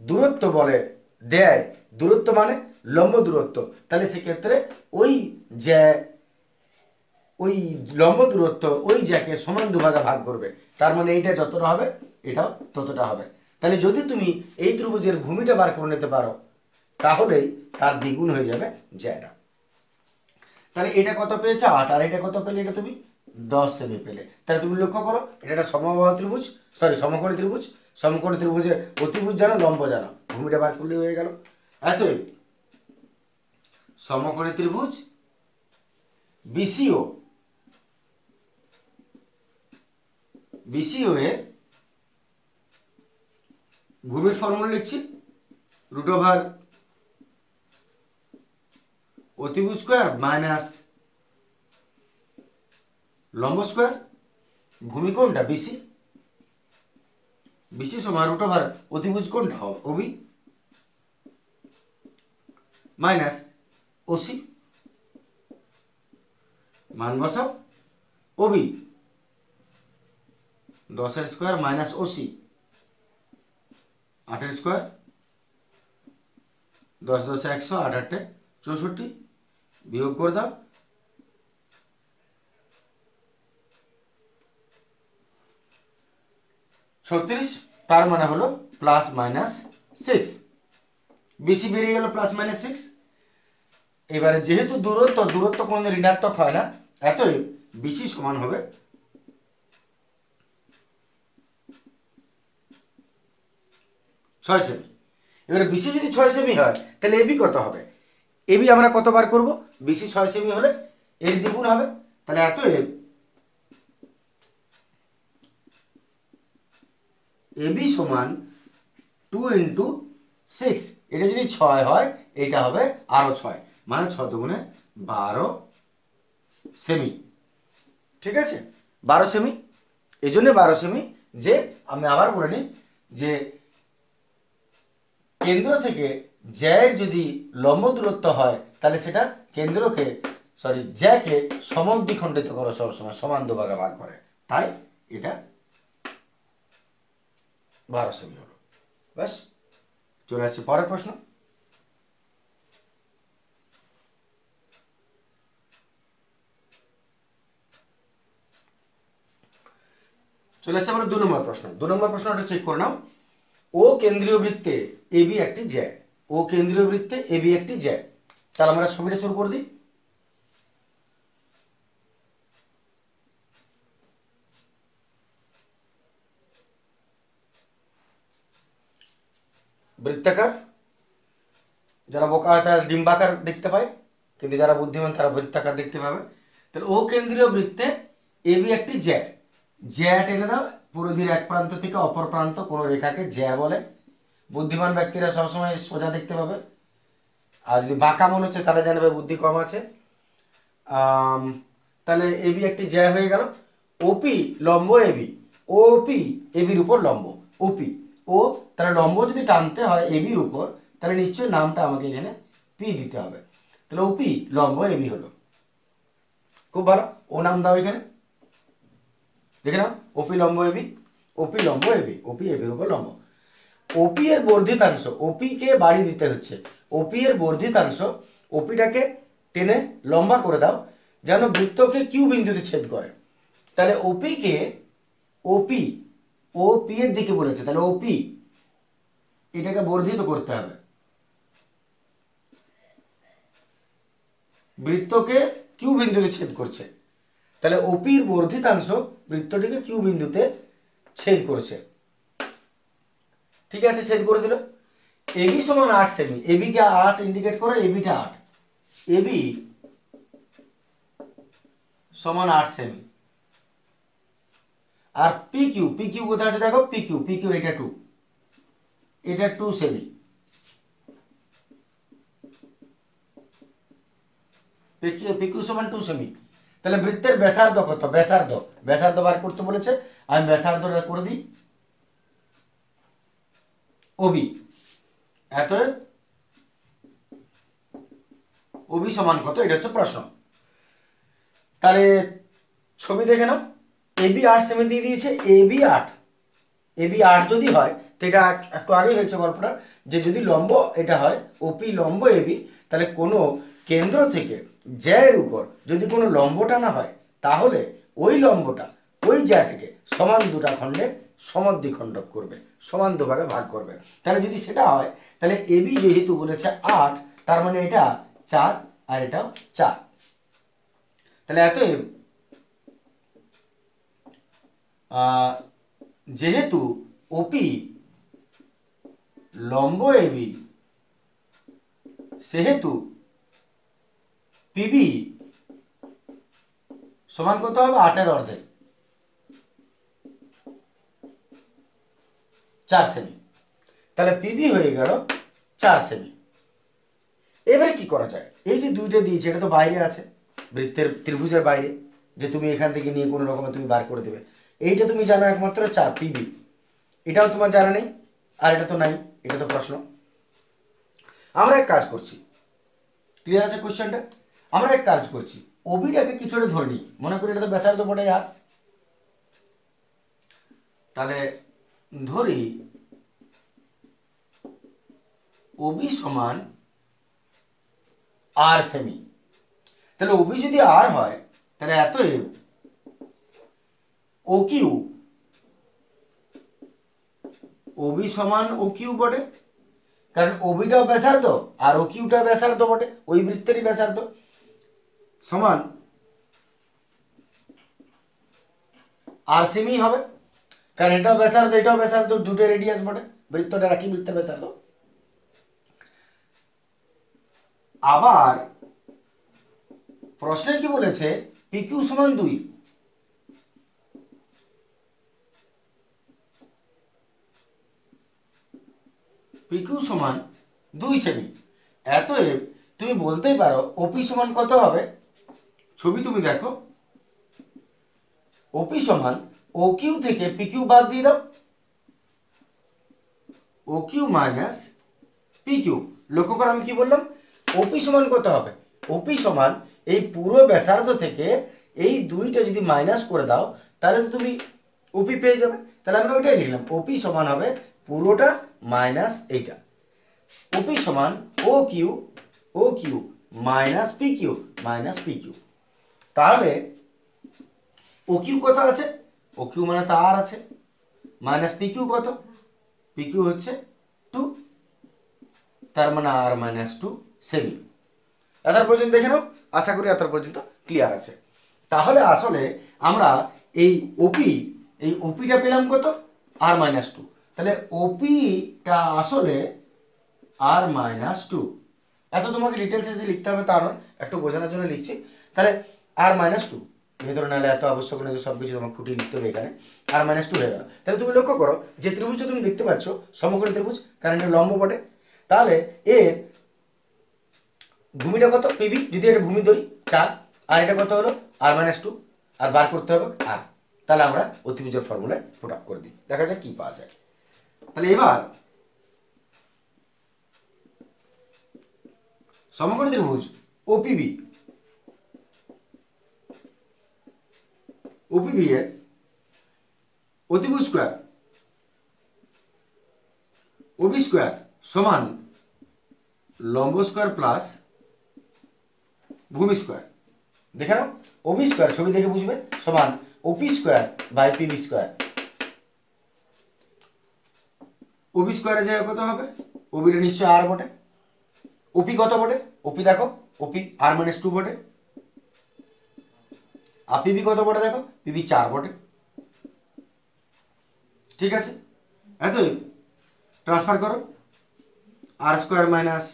দূরত্ব বলে দেয়, দূরত্ব মানে লম্ব দূরত্ব, তাহলে সেক্ষেত্রে ওই জ্যা ওই লম্ব দূরত্ব ওই জ্যাকে সমান দুভাগে ভাগ করবে, তার মানে এইটা যতটা হবে এটাও ততটা হবে। তাহলে যদি তুমি এই ত্রিভুজের ভূমিটা বার করে নিতে পারো তাহলেই তার দ্বিগুণ হয়ে যাবে জ্যাটা। তাহলে এটা কত পেয়েছো 8, আর এটা কত পেলে? এটা তুমি 10 সেমি পেলে। তাহলে তুমি লক্ষ্য করো এটা একটা সমবাহু ত্রিভুজ, সরি সমকোণী ত্রিভুজ। সমকোণী ত্রিভুজে অতিভুজ জানো, লম্ব জানো, ভূমিটা বার করলে হয়ে গেল। এতই সমকোণী ত্রিভুজ বিসিও, বিসিও এর ভূমির ফর্মুলা লিখছি √, অতিভুজ স্কোয়ার মাইনাস লম্ব স্কোয়ার। ভূমি কোনটা? বিসি। বিসি সমান √, অতিভুজ কোনটা? OB minus OC. মান বসাও, OB 10 square minus OC 8 square, 10 10 100, 8 8 64, বিয়োগ করে দাও। 36, তার মানে হলো +-6। বিসি বেরিয়ে গেল +-6। এবারে যেহেতু দূরত্ব কোনোদিন ঋণাত্মক হয় না, এতই বিসি সমান হবে 6 সেমি। এবারে বিসি যদি 6 সেমি হয় তাহলে এবি কত হবে? এবি আমরা কতবার করব? বিসি 6 সেমি হলে এর দ্বিগুণ হবে। তাহলে এতএব এবি সমান 2 × 6। এটা যদি 6 হয় এটা হবে আরো 6, মানে 6 দুগুণে 12 সেমি। ঠিক আছে, 12 সেমি। এই জন্য 12 সেমি যে আমি আবার বলে নিই যে কেন্দ্র থেকে জ্যায়ের যদি লম্ব দূরত্ব হয় তাহলে সেটা কেন্দ্রকে জ্যাকে সমদ্বিখণ্ডিত করো, সবসময় সমান দুভাগে ভাগ করে। তাই এটা 12 সেমি হলো। ব্যাস, চলে আসছে পরের প্রশ্ন। চলে আসছে আমরা 2 নম্বর প্রশ্ন। 2 নম্বর প্রশ্নটা চেক করে নাও। ও কেন্দ্রীয় বৃত্তে এবি একটি জ্যা, ও কেন্দ্রীয় বৃত্তে এবি একটি জ্যা। তাহলে আমরা ছবিটা শুরু করে দিই। বৃত্তাকার, যারা বোকা হয় তারা ডিম্বাকার দেখতে পায়, কিন্তু যারা বুদ্ধিমান তারা বৃত্তাকার দেখতে পাবে। তাহলে ও কেন্দ্রীয় বৃত্তে এবি একটি জ্যা। জ্যা টেনে দাও, পরিধির এক প্রান্ত থেকে অপর প্রান্ত কোনো রেখাকে জ্যা বলে। বুদ্ধিমান ব্যক্তিরা সবসময় সোজা দেখতে পাবে, আর যদি বাঁকা মনে হচ্ছে তাহলে জানবে বুদ্ধি কম আছে। তাহলে এবি একটি জ্যা হয়ে গেল। ওপি লম্ব এবি, ওপি এবির উপর লম্ব, ওপি ও, তাহলে লম্ব যদি টানতে হয় এবির উপর তাহলে নিশ্চয়ই নামটা আমাকে এখানে পি দিতে হবে। তাহলে ওপি লম্ব এবি হলো। খুব ভালো, ও নাম দাও এখানে, দেখে নাও ওপি লম্ব এবি, ওপি লম্ব এবি, ওপি এবির উপর লম্ব। ওপি এর বর্ধিতাংশ, ওপি কে বাড়ি দিতে হচ্ছে, ওপি এর বর্ধিতাংশ ওপিটাকে টেনে লম্বা করে দাও যেন বৃত্তকে কিউ বিন্দুতে ছেদ করে। তাহলে ওপি কে, ওপি ওপি এর দিকে বলেছে, তাহলে ওপি এটাকে বর্ধিত করতে হবে, বৃত্তকে কিউ বিন্দুতে ছেদ করছে। তাহলে ওপির বর্ধিতাংশ বৃত্তটিকে কিউ বিন্দুতে ছেদ করেছে। ঠিক আছে, ছেদ করে দিল। এবি সমান 8 সেমি, এবি কে 8 ইন্ডিকেট করো, এবিটা 8, এবি সমান 8 সেমি। আর পি কিউ কোথায় আছে দেখো, পি কিউ এটা 2, এটা 2 সেমি। পি কিউ সমান 2 সেমি। তাহলে বৃত্তের ব্যাসার্ধ কত? ব্যাসার্ধ বার করতে বলেছে, আমি ব্যাসার্ধটা করে দিই ওবি। এতএব ওবি সমান কত, এটা হচ্ছে প্রশ্ন। তাহলে ছবি দেখে নাও, এবি 8 সেমি দিয়ে দিয়েছে, এবি 8, এবি 8 যদি হয় তো এটা একটু আগেই হয়েছে গল্পটা, যে যদি লম্ব এটা হয় ওপি লম্ব এবি, তাহলে কোনো কেন্দ্র থেকে জ্যায়ের উপর যদি কোনো লম্ব টানা হয় তাহলে ওই লম্বটা ওই জায়গাটাকে সমান দুটা খণ্ডে সমদ্বিখণ্ডক করবে, সমান দুভাগে ভাগ করবে। তাহলে যদি সেটা হয় তাহলে এবি যেহেতু বলেছে 8, তার মানে এটা 4 আর এটাও 4। তাহলে অতএব যেহেতু ওপি লম্ব এবি সেহেতু পিবি সমান কত হবে 8 এর অর্ধেক 4 সেমি। তাহলে পিবি হয়ে গেল 4 সেমি। এবারে কি করা যায়, এই যে দুইটা দিয়েছে এটা তো বাইরে আছে, বৃত্তের ত্রিভুজের বাইরে, যে তুমি এখান থেকে নিয়ে কোনো রকমে তুমি বার করে দেবে। এইটা তুমি জানো একমাত্র 4 পিবি, এটাও তোমার জানা নেই, আর এটা তো নাই, এটা তো প্রশ্ন। আমরা এক কাজ করছি, ক্লিয়ার আছে কোশ্চেনটা? আমরা এক কাজ করছি, ওবিটাকে কিছুটা ধরে নিই, মনে করি এটা তো ব্যাসার্ধ বটে আর, তাহলে ধরি ওবি সমান আর সেমি। তাহলে ওবি যদি আর হয় তাহলে অতএব ও কিউ, ওবি সমান ও কিউ বটে, কারণ ওবিটাও ব্যাসার্ধ আর ও কিউটা ব্যাসার্ধ বটে, ওই বৃত্তেরই ব্যাসার্ধ, সমান আর সেমি হবে, কারণ এটাও ব্যাসার্ধ এটাও ব্যাসার্ধ, দুটো রেডিয়াস বটে, বৃত্তটা একই বৃত্তের ব্যাসার্ধ। আবার প্রশ্নে কি বলেছে, পিকিউ সমান 2, পিকিউ সমান 2 সেমি। অতএব তুমি বলতেই পারো ওপি সমান কত হবে, ছবি তুমি দেখো, ওপি সমান ও কিউ থেকে পিকিউ বাদ দিয়ে দাও, O Q minus P Q. লক্ষ্য করো আমি কি বললাম, ওপি সমান কত হবে, ওপি সমান এই পুরো ব্যাসার্ধ থেকে এই দুইটা যদি মাইনাস করে দাও তাহলে তো তুমি ওপি পেয়ে যাবে। তাহলে আমরা ওইটাই লিখলাম, ওপি সমান হবে পুরোটা মাইনাস এইটা, ওপি সমান O Q minus P Q. তাহলে ও কিউ কত আছে, ও কিউ মানে তো আর আছে, মাইনাস পি কিউ কত, পি কিউ হচ্ছে 2, তার মানে আর মাইনাস 2 সেমি। এত পর্যন্ত দেখে নাও, আশা করি এত পর্যন্ত ক্লিয়ার আছে। তাহলে আসলে আমরা এই ওপিটা পেলাম কত, আর মাইনাস 2, তাহলে ওপিটা আসলে আর মাইনাস 2। এত তোমাকে ডিটেলস এসে লিখতে হবে তা নয়, একটু বোঝানোর জন্য লিখছি। তাহলে আর মাইনাস 2 ভেতরে নাহলে এত আবশ্যক নেই যে সব কিছু তোমাকে খুঁটিয়ে লিখতে হবে, এখানে আর মাইনাস 2 হয়ে গেল। তাহলে তুমি লক্ষ্য করো যে ত্রিভুজটা তুমি দেখতে পাচ্ছ সমকোণী ত্রিভুজ, কারণ এটা লম্ব বটে, তাহলে এর ভূমিটা কত পিবি, যদি এটা ভূমি ধরি 4, আর এটা কত হলো আর মাইনাস 2, আর বার করতে হবে আর। তাহলে আমরা অতিভুজের ফর্মুলায় পুট আপ করে দিই, দেখা যাক কি পাওয়া যায়। তাহলে এবার সমকোণী ত্রিভুজ ওপিবি এর অতিভুজ স্কয়ার ওবি স্কয়ার সমান লম্ব স্কয়ার প্লাস ভূমি স্কয়ার। দেখে নাও, ওবি স্কয়ার ছবি দেখে বুঝবে সমান OP square by PB square. OB স্কয়ারের জায়গায় কত হবে, ওবিটা নিশ্চয় আর বটে, ওপি কত বটে, ওপি দেখো ওপি আর মাইনাস 2 বটে, আর পিবি কত বটে দেখো, পিবি 4 বটে। ঠিক আছে, এত ট্রান্সফার করো, আর স্কোয়ার মাইনাস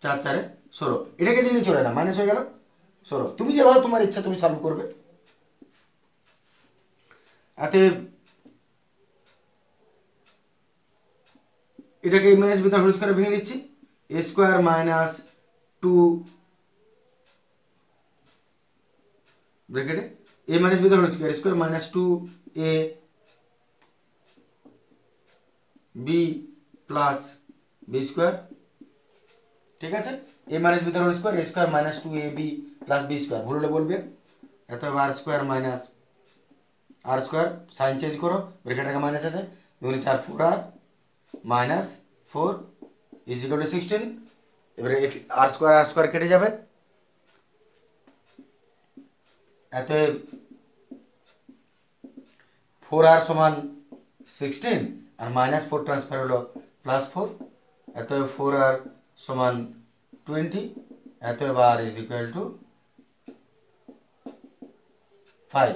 4 4 16, এটাকে দিনে চলে না, মাইনাস হয়ে গেল 16। তুমি যেভাবে তোমার ইচ্ছা তুমি সলভ করবে। এতে এটাকে মাইনাস ভিতরে হোল স্কয়ারে ভেঙে দিচ্ছি, এ স্কোয়ার মাইনাস 2 ব্র্যাকেটে এ মাইনাস ভিতরে whole square minus 2 A B plus B square. ঠিক আছে, এ মাইনাস ভিতরে whole square, A square minus 2 A B plus B square, ভুল হলে বলবে। এত আর স্কোয়ার মাইনাস আর স্কোয়ার, সাইন চেঞ্জ করো, ব্র্যাকেটে মাইনাস আছে, 2 4 4 আর মাইনাস 4 ইজ ইকুয়াল টু 16। এবারে আর স্কোয়ার কেটে যাবে, অতএব 4r সমান 16 আর -4 ট্রান্সফার হলো +4, অতএব 4r সমান 20, অতএব r is equal to 5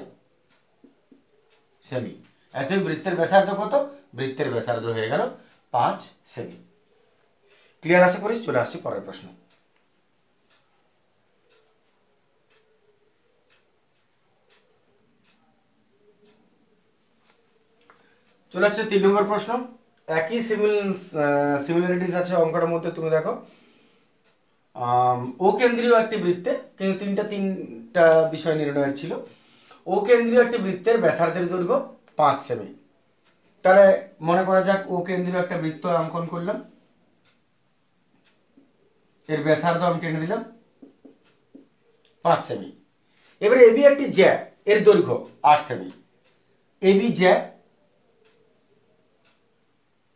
semi. অতএব বৃত্তের ব্যাসার্ধ কত? বৃত্তের ব্যাসার্ধ হয়ে গেল 5 সেমি। ক্লিয়ার আশা করি। চলে আসছি পরের প্রশ্ন। চলে আসছে 3 নম্বর প্রশ্ন। একই সিমিলারিটিস আছে অঙ্কটার মধ্যে। তুমি দেখো ও কেন্দ্রীয় একটি বৃত্তে, কিন্তু তিনটা বিষয় নির্ণয়ের ছিল। ও কেন্দ্রীয় একটি বৃত্তের ব্যাসার্ধের দৈর্ঘ্য 5 সেমি। তাহলে মনে করা যাক ও কেন্দ্রীয় একটা বৃত্ত অঙ্কন করলাম, এর ব্যাসার্ধ আমি টেনে দিলাম 5 সেমি। এবারে এবি একটি জ্যা, এর দৈর্ঘ্য 8 সেমি। এবি জ্যা,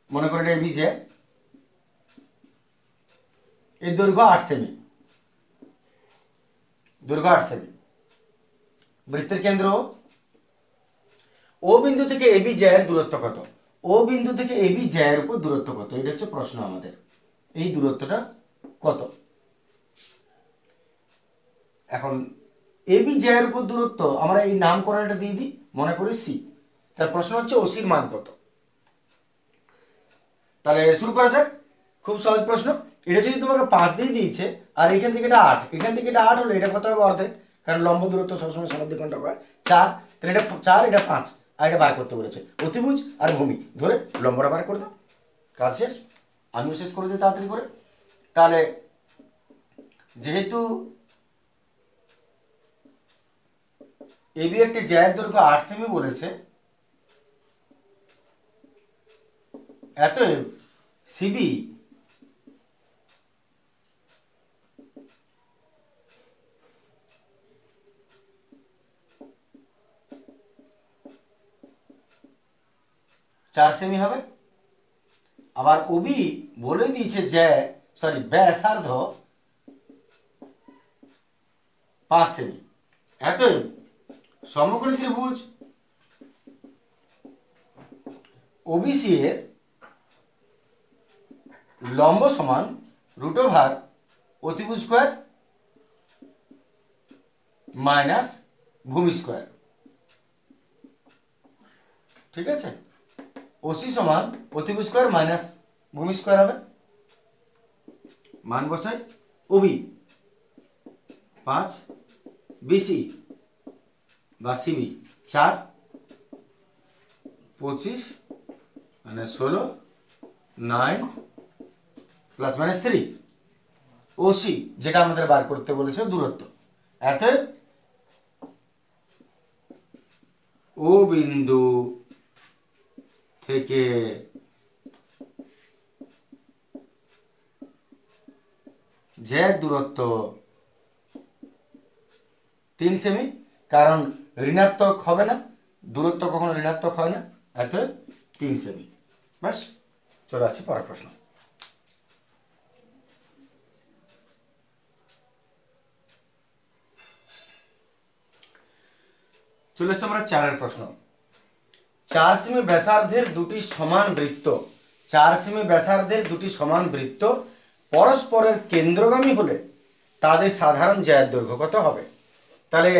মনে করেন এবি জ্যা, এর দৈর্ঘ্য 8 সেমি, দৈর্ঘ্য 8 সেমি। বৃত্তের কেন্দ্র ও বিন্দু থেকে এবি জ্যা এর দূরত্ব কত? ও বিন্দু থেকে এবি জ্যা এর উপর দূরত্ব কত? এটা হচ্ছে প্রশ্ন আমাদের। এই দূরত্বটা কত? এখন এবি জ্যা এর উপর দূরত্ব আমরা এই নামকরণটা দিয়ে দিই, মনে করি সি। তার প্রশ্ন হচ্ছে ওসির মান কত? তাহলে শুরু করা যাক। খুব সহজ প্রশ্ন। এটা যদি তোমাকে 5 দিয়ে দিয়েছে আর এখান থেকে এটা 8, এখান থেকে এটা 8 হলে এটা কত হবে? অর্ধেক, কারণ লম্ব দূরত্ব সবসময় সমান্তরাল কোণটা হয় 4। তাহলে এটা 4, এটা 5, আর এটা বার করতে বলেছে। অতিভুজ আর ভূমি ধরে লম্বটা বার করে দাও, কাজ শেষ। আমিও শেষ করে দিই তাড়াতাড়ি করে। তাহলে যেহেতু এবি একটি জ্যায়ের দৈর্ঘ্য 8 সেমি বলেছে, অতএব সিবি চার সেমি হবে। আবার ওবি বলে দিয়েছে যে ব্যাসার্ধ 5 সেমি। অতএব সমকোণী ত্রিভুজ ওবিসি এর লম্ব সমান √ অতিভুজ স্কয়ার মাইনাস ভূমি স্কয়ার। ঠিক আছে, ওসি সমান অতিভুজ স্কয়ার মাইনাস ভূমি স্কয়ার হবে। মান বসাই। ওবি 5, বিসি বা সিবি 4, 25 মানে 16, 9 ± 3। ওসি যেটা আমাদের বার করতে বলেছে দূরত্ব। অতএব ও বিন্দু থেকে যে দূরত্ব 3 সেমি, কারণ ঋণাত্মক হবে না, দূরত্ব কখনো ঋণাত্মক হয় না। অতএব 3 সেমি। বাস, চলে আসছি পরের প্রশ্ন। চলে এসছি আমরা 4-এর প্রশ্ন। 4 সেমি ব্যাসার্ধের দুটি সমান বৃত্ত, 4 সেমি ব্যাসার্ধের দুটি সমান বৃত্ত পরস্পরের কেন্দ্রগামী হলে তাদের সাধারণ জ্যায়ের দৈর্ঘ্য কত হবে? তাহলে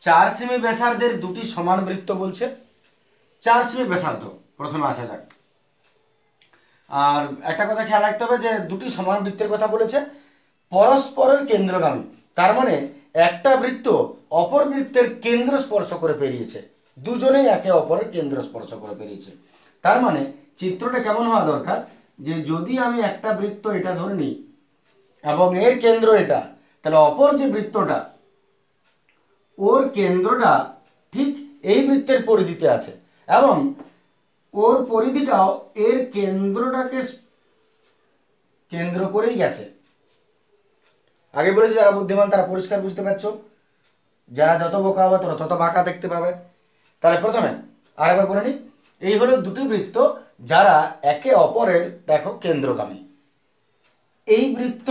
4 সেমি ব্যাসার্ধের দুটি সমান বৃত্ত বলছে, 4 সেমি ব্যাসার্ধ প্রথমে আসা যাক। আর একটা কথা খেয়াল রাখতে হবে যে দুটি সমান বৃত্তের কথা বলেছে, পরস্পরের কেন্দ্রগামী, তার মানে একটা বৃত্ত অপর বৃত্তের কেন্দ্র স্পর্শ করে পেরিয়েছে, দুজনেই একে অপরের কেন্দ্র স্পর্শ করে পেরিয়েছে। তার মানে চিত্রটা কেমন হওয়া দরকার, যে যদি আমি একটা বৃত্ত এটা ধরে নিই এবং এর কেন্দ্র এটা, তাহলে অপর যে বৃত্তটা ওর কেন্দ্রটা ঠিক এই বৃত্তের পরিধিতে আছে এবং ওর পরিধিটাও এর কেন্দ্রটাকে কেন্দ্র করেই গেছে। আগে বলেছি যারা বুদ্ধিমান তারা পরিষ্কার বুঝতে পারছো, যারা যত বোকা হবে তোরা তত বাঁকা দেখতে পাবে। তাহলে প্রথমে আরেকবার বলে নিই, এই হলো দুটি বৃত্ত যারা একে অপরের দেখো কেন্দ্রগামী। এই বৃত্ত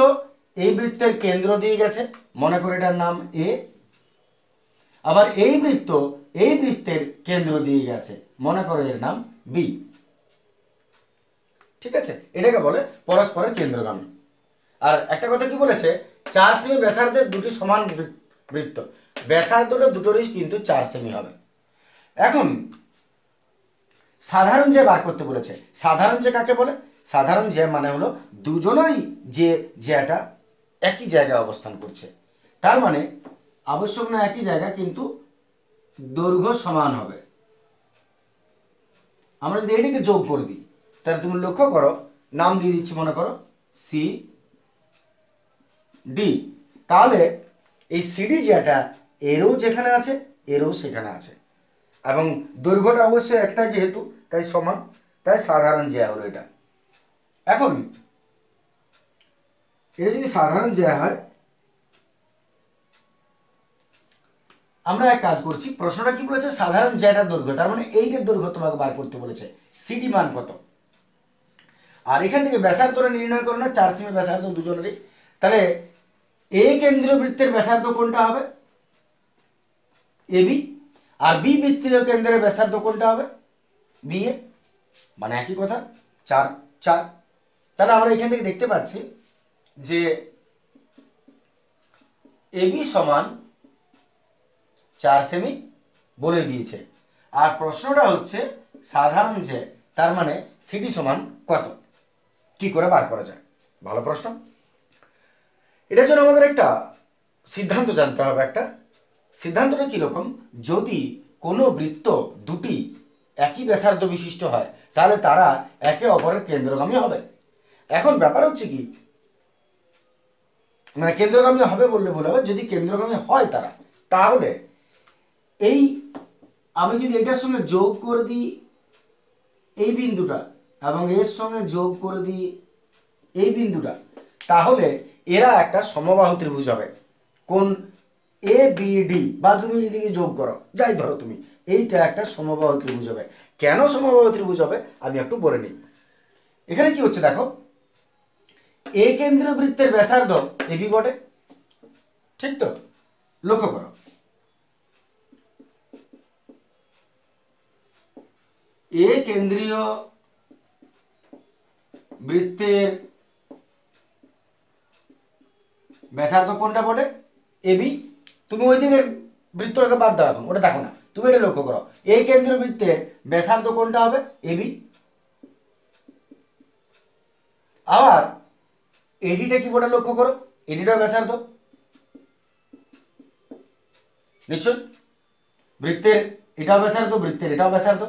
এই বৃত্তের কেন্দ্র দিয়ে গেছে, মনে করে এটার নাম এ, আবার এই বৃত্তের কেন্দ্র দিয়ে গেছে, মনে করো এর নাম বি। ঠিক আছে, এটাকে বলে পরস্পরের কেন্দ্রগামী। আর একটা কথা কি বলেছে, 4 সেমি ব্যাসার্ধের দুটি সমান বৃত্ত, ব্যাসার্ধটা দুটোরই কিন্তু 4 সেমি হবে। এখন সাধারণ জ্যা বার করতে বলেছে। সাধারণ জ্যা কাকে বলে? সাধারণ জ্যা মানে হলো দুজনেরই যে জ্যাটা একই জায়গায় অবস্থান করছে, তার মানে আবশ্যক না একই জায়গা, কিন্তু দৈর্ঘ্য সমান হবে। আমরা যদি এটাকে যোগ করে দিই, তাহলে তুমি লক্ষ্য করো, নাম দিয়ে দিচ্ছি, মনে করো সি ডি। তাহলে এই সিডি জ্যাটা এরও যেখানে আছে এরও সেখানে আছে, এবং দৈর্ঘ্যটা অবশ্যই একটা যেহেতু, তাই সমান, তাই সাধারণ জ্যা হলো এটা। এখন এটা যদি সাধারণ জ্যা হয়, আমরা এক কাজ করছি, প্রশ্নটা কি বলেছে, সাধারণ জ্যাটার দৈর্ঘ্য, তার মানে এইটার দৈর্ঘ্য তোমাকে বার করতে বলেছে, সিডি মান কত। আর এখান থেকে ব্যাসার্ধটা নির্ণয় করো না, 4 সেমি ব্যাসার্ধ দুজনেরই। তাহলে এ কেন্দ্রীয় বৃত্তের ব্যাসার্ধ কোনটা হবে? এবি। আর বি বৃত্তীয় কেন্দ্রের ব্যাসার্ধ কোনটা হবে? B A. মানে একই কথা, 4 4। তাহলে আমরা এখান থেকে দেখতে পাচ্ছি যে এবি সমান 4 সেমি বলে দিয়েছে। আর প্রশ্নটা হচ্ছে সাধারণ জ্যা, তার মানে সিডি সমান কত, কি করে বার করা যায়? ভালো প্রশ্ন। এটার জন্য আমাদের একটা সিদ্ধান্ত জানতে হবে। একটা সিদ্ধান্তটা কিরকম, যদি কোনো বৃত্ত দুটি একই ব্যাসার্ধ বিশিষ্ট হয়, তাহলে তারা একে অপরের কেন্দ্রগামী হবে। এখন ব্যাপার হচ্ছে কি, মানে কেন্দ্রগামী হবে বললে ভুল হবে, যদি কেন্দ্রগামী হয় তারা, তাহলে এই আমি যদি এটার সঙ্গে যোগ করে দিই এই বিন্দুটা, এবং এর সঙ্গে যোগ করে দিই এই বিন্দুটা, তাহলে এরা একটা সমবাহু ত্রিভুজ হবে। কোন? এ বি ডি, বা তুমি এদিকে যোগ করো, যাই ধরো তুমি, এইটা একটা সমবাহু ত্রিভুজ হবে। কেন সমবাহু ত্রিভুজ হবে আমি একটু বলে নিই। এখানে কি হচ্ছে দেখো, এ কেন্দ্রীয় বৃত্তের ব্যাসার্ধ এবি বটে, ঠিক তো? লক্ষ্য করো, এ কেন্দ্রীয় বৃত্তের ব্যাসার্ধ কোনটা বটে? এবি। তুমি ওই দিকের বৃত্তটাকে বাদ দাও, এখন ওটা দেখো না, তুমি এটা লক্ষ্য করো, এই কেন্দ্রীয় বৃত্তের ব্যাসার্ধ কোনটা হবে? এবি। আবার এডিটা কি বটে লক্ষ্য করো, এডিটাও ব্যাসার্ধ, নিশ্চয় বৃত্তের এটাও ব্যাসার্ধ, বৃত্তের এটাও ব্যাসার্ধ,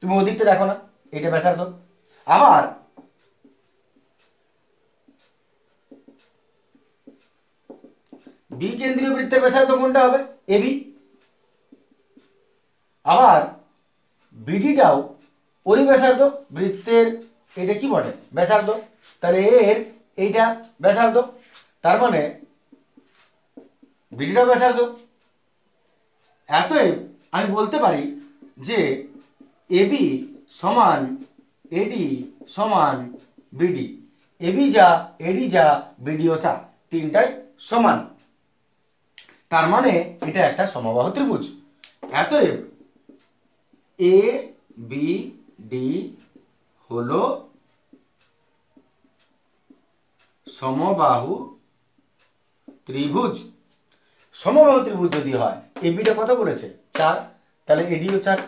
তুমি ওদিকটা দেখো না, এটা ব্যাসার্ধ। আবার বি কেন্দ্রীয় বৃত্তের ব্যাসার্ধ কোনটা হবে? এবি। আবার বিডিটাও ওরই ব্যাসার্ধ, বৃত্তের এটা কি বটে? ব্যাসার্ধ। তাহলে এর এইটা ব্যাসার্ধ, তার মানে বিডিটাও ব্যাসার্ধ। এতএব আমি বলতে পারি যে এবি সমান এডি সমান বিডি। এবি যা, এডি যা, বিডিও তা, তিনটাই সমান। তার মানে এটা একটা সমবাহু ত্রিভুজ। অতএব এ বি ডি হলো সমবাহু ত্রিভুজ। সমবাহু ত্রিভুজ যদি হয়, এবিটা কত বলেছে? 4, তাহলে এডিও 4,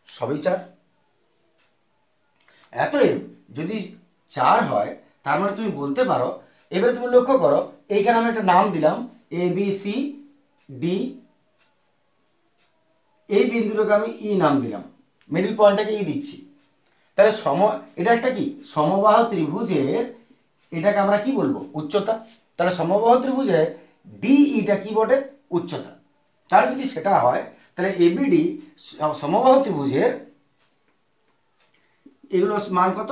সবই 4। অতএব যদি 4 হয়, তার মানে তুমি বলতে পারো, এবারে তুমি লক্ষ্য করো, এইখানে আমি একটা নাম দিলাম এ বি সি ডি, এই বিন্দুটাকে আমি ই নাম দিলাম, মিডল পয়েন্টটাকে ই দিচ্ছি। তাহলে এটা একটা কি সমবাহু ত্রিভুজের, এটাকে আমরা কি বলবো? উচ্চতা। তাহলে সমবাহু ত্রিভুজের ডি ইটা কি বটে? উচ্চতা। তাহলে যদি সেটা হয়, তাহলে এবিডি সমবাহু ত্রিভুজের এগুলো মান কত?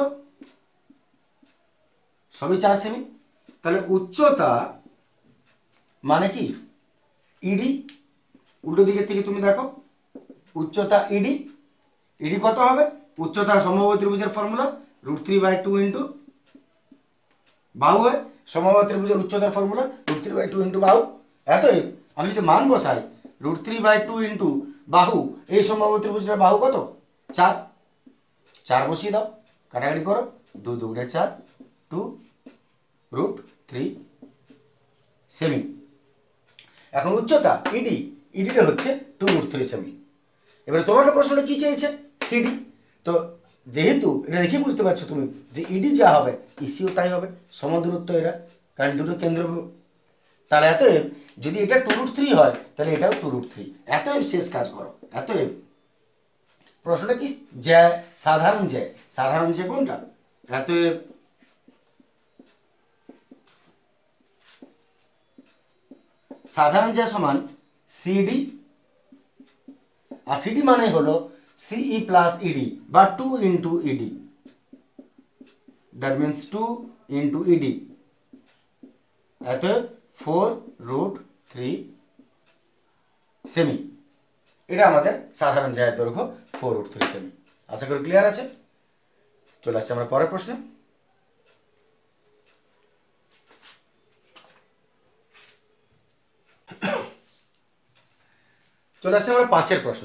সবই 4 সেমি। তাহলে উচ্চতা মানে কি? ইডি। উল্টো দিকের থেকে তুমি দেখো, উচ্চতা ইডি। ইডি কত হবে? উচ্চতা সমবাহু ত্রিভুজের ফর্মুলা √3/2 ইন্টু বাহু হয়। সমবাহু ত্রিভুজের উচ্চতার ফর্মুলা √3/2 ইন্টু বাহু। এতএব আমি যদি মান বসাই, √3/2 ইন্টু বাহু, এই সম্ভাব্য ত্রিভুজটার বাহু কত? 4। 4 বসিয়ে দাও, কাটাকাটি করো, 2 2 4, 2 √3 সেমি। এখন উচ্চতা ইডি, ইডিটা হচ্ছে 2 √3 সেমি। এবারে তোমাকে প্রশ্নটা কি চেয়েছে? সিডি। তো যেহেতু এটা দেখে বুঝতে পারছো তুমি যে ইডি যা হবে ইসিও তাই হবে, সমদূরত্ব এরা, কারণ দুটো কেন্দ্র। তাহলে এতএব যদি এটা 2 √3 হয় তাহলে এটাও 2 √3। এতএব শেষ কাজ করো, এতএব প্রশ্নটা কি? জ্যা, সাধারণ জ্যা। সাধারণ জ্যা কোনটা? এতএব সাধারণ জ্যা সমান সিডি, আর সিডি মানে হলো সিই প্লাস ইডি বা 2 into ED, that means 2 into ED. অতএব 4 √3 সেমি। এটা আমাদের সাধারণ জ্যায়ের দৈর্ঘ্য 4 √3 সেমি। আশা করি ক্লিয়ার আছে। চলে আসছে আমরা পরের প্রশ্নে। চলে আসছে আমরা 5 এর প্রশ্ন।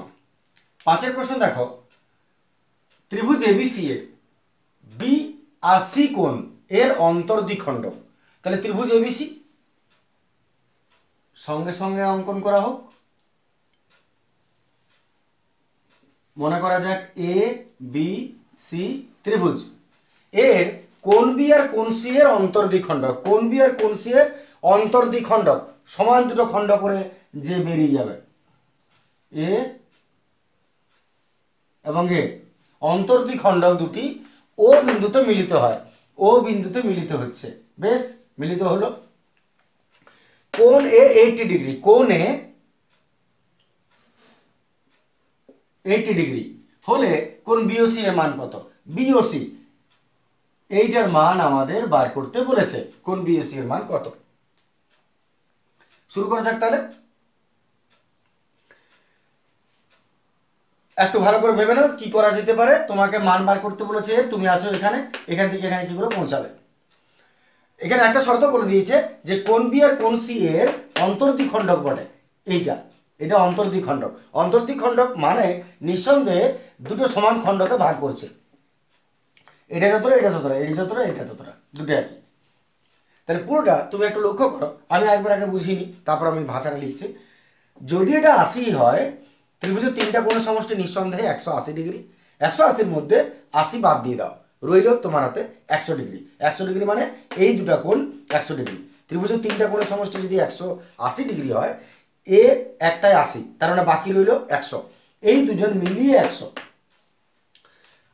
5 এর প্রশ্ন দেখো, ত্রিভুজ এবিসি এর বি আর সি কোণ এর অন্তর্দ্বিখণ্ডক। তাহলে ত্রিভুজ এবিসি সঙ্গে সঙ্গে অঙ্কন করা হোক। মনে করা যাক এ বি সি ত্রিভুজ, এর কোণ বি আর কোণ সি এর অন্তর্দ্বিখণ্ডক। কোণ বি আর কোণ সি এর অন্তর্দ্বিখণ্ডক সমান দুটো খণ্ড করে যে বেরিয়ে যাবে, এ এবং এ অন্তর্দ্বিখণ্ডক দুটি ও বিন্দুতে মিলিত হয়। ও বিন্দুতে মিলিত হচ্ছে, বেশ মিলিত হলো। কোণ এ 80 ডিগ্রি, কোণ এ 80 ডিগ্রি হলে কোণ বিওসি এর মান কত? বিওসি এইটার মান আমাদের বার করতে বলেছে। কোণ বিওসি এর মান কত? শুরু করা যাক তাহলে। একটু ভালো করে ভেবে নাও কি করা যেতে পারে। তোমাকে মান বার করতে বলেছে, তুমি আছো এখানে, এখান থেকে এখানে কি করে পৌঁছাবে। এখানে একটা শর্ত বলে দিয়েছে যে কোণ বি আর কোণ সি এর অন্তর্দ্বিখণ্ডক বটে এইটা, এটা অন্তর্দ্বিখণ্ডক। অন্তর্দ্বিখণ্ডক মানে নিঃসন্দেহে দুটো সমান খণ্ডকে ভাগ করছে, এটা যতটা এটা ততটা, এটা যতটা এটা ততটা, দুটো একই। তাহলে পুরোটা তুমি একটু লক্ষ্য করো, আমি একবার আগে বুঝিনি, তারপর আমি ভাষাটা লিখছি। যদি এটা 80 হয়, ত্রিভুজের তিনটা কোণের সমষ্টি নিঃসন্দেহে 180 ডিগ্রি। 180-র মধ্যে 80 বাদ দিয়ে দাও, রইল তোমার হাতে 100 ডিগ্রি। 100 ডিগ্রি মানে এই দুটা কোণ 100 ডিগ্রি। ত্রিভুজের তিনটা কোণের সমষ্টি যদি 180 ডিগ্রি হয়, এ একটাই 80, তার মানে বাকি রইল 100। এই দুজন মিলিয়ে 100।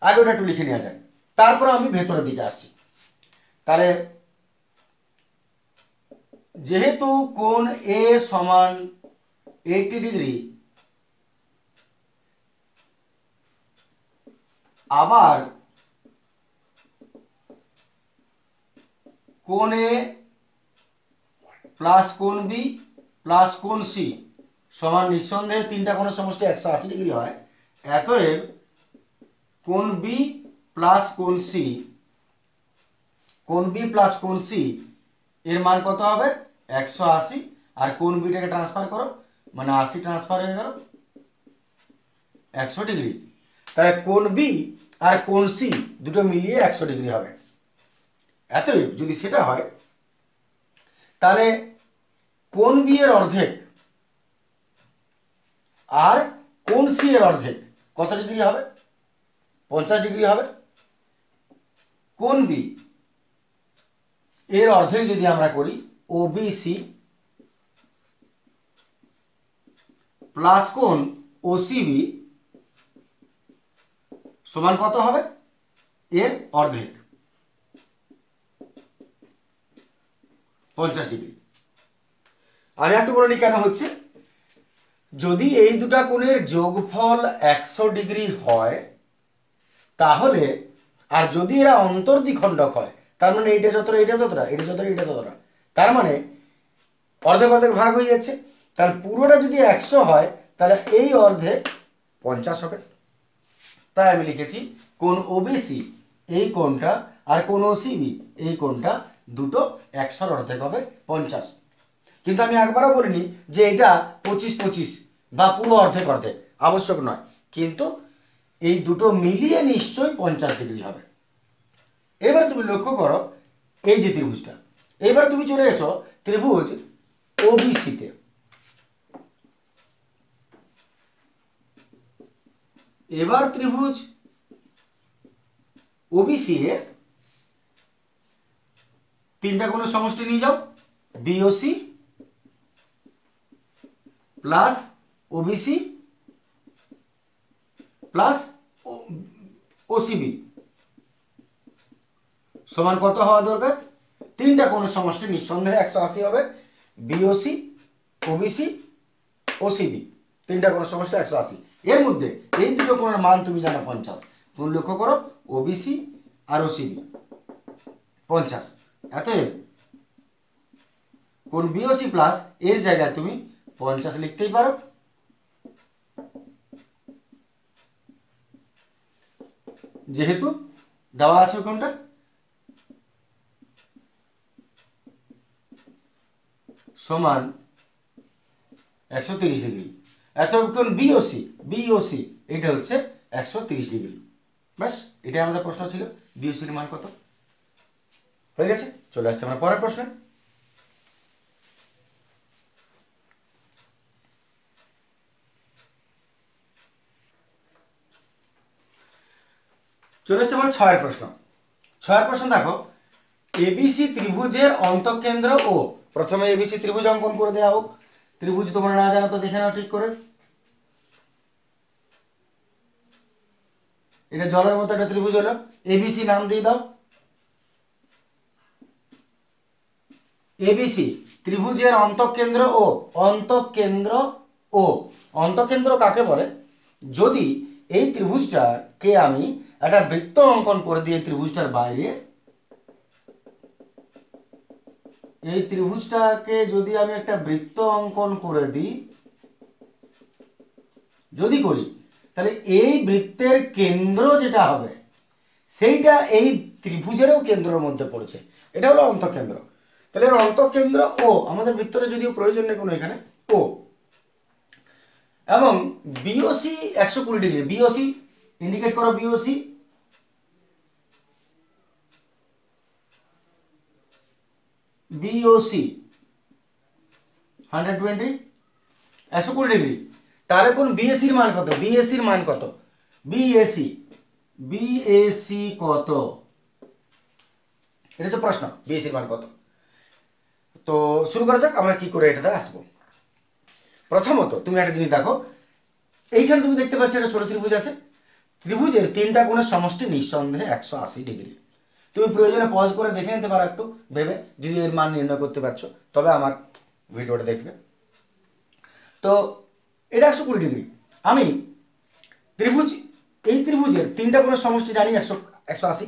আগে ওটা একটু লিখে নেওয়া যায়, তারপর আমি ভেতরের দিকে আসছি। তাহলে যেহেতু কোণ এ সমান 80 ডিগ্রি, আবার কোণ এ প্লাস কোণ বি প্লাস কোণ সি সমান নিঃসন্দেহে তিনটা কোণের সমষ্টি 180 ডিগ্রি হয়। অতএব কোণ বি প্লাস কোণ সি, কোণ বি প্লাস কোণ সি এর মান কত হবে? 180। আর কোণ বিটাকে ট্রান্সফার করো, মানে 80 ট্রান্সফার হয়ে গেল 100 ডিগ্রি। তাহলে কোণ বি আর কোণ সি দুটো মিলিয়ে 100 ডিগ্রি হবে। এতএব যদি সেটা হয়, তাহলে কোণ বি এর অর্ধেক আর কোণ সি এর অর্ধেক কত ডিগ্রি হবে? 50 ডিগ্রি হবে। কোণ বি এর অর্ধেক যদি আমরা করি, ওবিসি প্লাস কোণ ওসিবি সমান কত হবে? এর অর্ধেক, 50 ডিগ্রি। আমি একটু বলে নিই কেন হচ্ছে। যদি এই দুটা কোণের যোগফল 100 ডিগ্রি হয়, তাহলে আর যদি এরা অন্তর্দ্বিখণ্ডক হয়, তার মানে এইটা যতটা এটা ততটা, এটা যতটা এটা ততটা, তার মানে অর্ধেক অর্ধেক ভাগ হয়ে যাচ্ছে। তাহলে পুরোটা যদি 100 হয়, তাহলে এই অর্ধেক 50 হবে। তাই আমি লিখেছি কোণ ওবিসি এই কোণটা আর কোণ ওসিবি এই কোণটা দুটো 100-র অর্ধেক হবে 50। কিন্তু আমি একবারও বলিনি যে এটা 25-25, বা পুরো অর্ধেক অর্ধেক আবশ্যক নয়, কিন্তু এই দুটো মিলিয়ে নিশ্চয়ই 50 ডিগ্রি হবে। এবার তুমি লক্ষ্য করো এই যে ত্রিভুজটা, এবার তুমি চলে এসো ত্রিভুজ ওবিসিতে। এবার ত্রিভুজ ওবিসি এর তিনটা কোণের সমষ্টি নিয়ে যাও, BOC plus OBC plus OCB সমান কত হওয়া দরকার? তিনটা কোণের সমষ্টি নিঃসন্দেহে 180 হবে। বিওসি, ওবিসি, ওসিবি, তিনটা কোণের সমষ্টি 180। এর মধ্যে এই দুটো কোণের মান তুমি জানো 50। তুমি লক্ষ্য করো ওবিসি আর ওসিবি 50, অতএব কোণ বিওসি প্লাস এর জায়গায় তুমি 50 লিখতেই পারো। যেহেতু দেওয়া আছে কোণটা সমান 130 ডিগ্রি, এত কোণ বিওসি, বিওসি এটা হচ্ছে 130 ডিগ্রি। ব্যাস, এটাই আমাদের প্রশ্ন ছিল, বিওসির মান কত। হয়ে গেছে, চলে আসছে আমরা পরের প্রশ্নে। চলে এসছে আমার 6 প্রশ্ন। 6 প্রশ্ন দেখো, এবিসি ত্রিভুজের অন্তঃকেন্দ্র ও, প্রথমে এবিসি ত্রিভুজ অঙ্কন করে দেওয়া হোক। ত্রিভুজ তোমরা না জানো তো দেখে নাও ঠিক করে। এটা জলের মতো একটা ত্রিভুজ হলো, এবিসি নাম দিয়ে দাও। এবিসি ত্রিভুজের অন্তঃকেন্দ্র ও, অন্তঃকেন্দ্র ও, অন্তঃকেন্দ্র কাকে বলে? যদি এই ত্রিভুজটাকে আমি একটা বৃত্ত অঙ্কন করে দিই ত্রিভুজটার বাইরে, এই ত্রিভুজটাকে যদি আমি একটা বৃত্ত অঙ্কন করে দিই, যদি করি, তাহলে এই বৃত্তের কেন্দ্র যেটা হবে সেইটা এই ত্রিভুজেরও কেন্দ্রের মধ্যে পড়ছে, এটা হলো অন্তঃকেন্দ্র। তাহলে এর অন্তঃকেন্দ্র ও, আমাদের বৃত্তটা যদিও প্রয়োজন নেই কোনো এখানে, ও এবং বিওসি 120 ডিগ্রি। বিওসি ইন্ডিকেট করো, বিওসি বিওসি 120 120 ডিগ্রি। তাহলে কোন বিএসির মান কত? বিএসির মান কত? বিএসি বিএসি কত? এটা হচ্ছে প্রশ্ন, বিএসির মান কত। তো শুরু করা যাক, আমরা কি করে এটাতে আসবো। প্রথমত তুমি একটা জিনিস দেখো, এইখানে তুমি দেখতে পাচ্ছ একটা ছোট ত্রিভুজ আছে, ত্রিভুজের তিনটা কোণের সমষ্টি নিঃসন্দেহে 180 ডিগ্রি। তুমি প্রয়োজনে পজ করে দেখে নিতে পারো একটু ভেবে, যদি এর মান নির্ণয় করতে পারছো তবে আমার ভিডিওটা দেখবে। তো এটা 120 ডিগ্রি। আমি ত্রিভুজ, এই ত্রিভুজের তিনটা কোণের সমষ্টি জানি 180।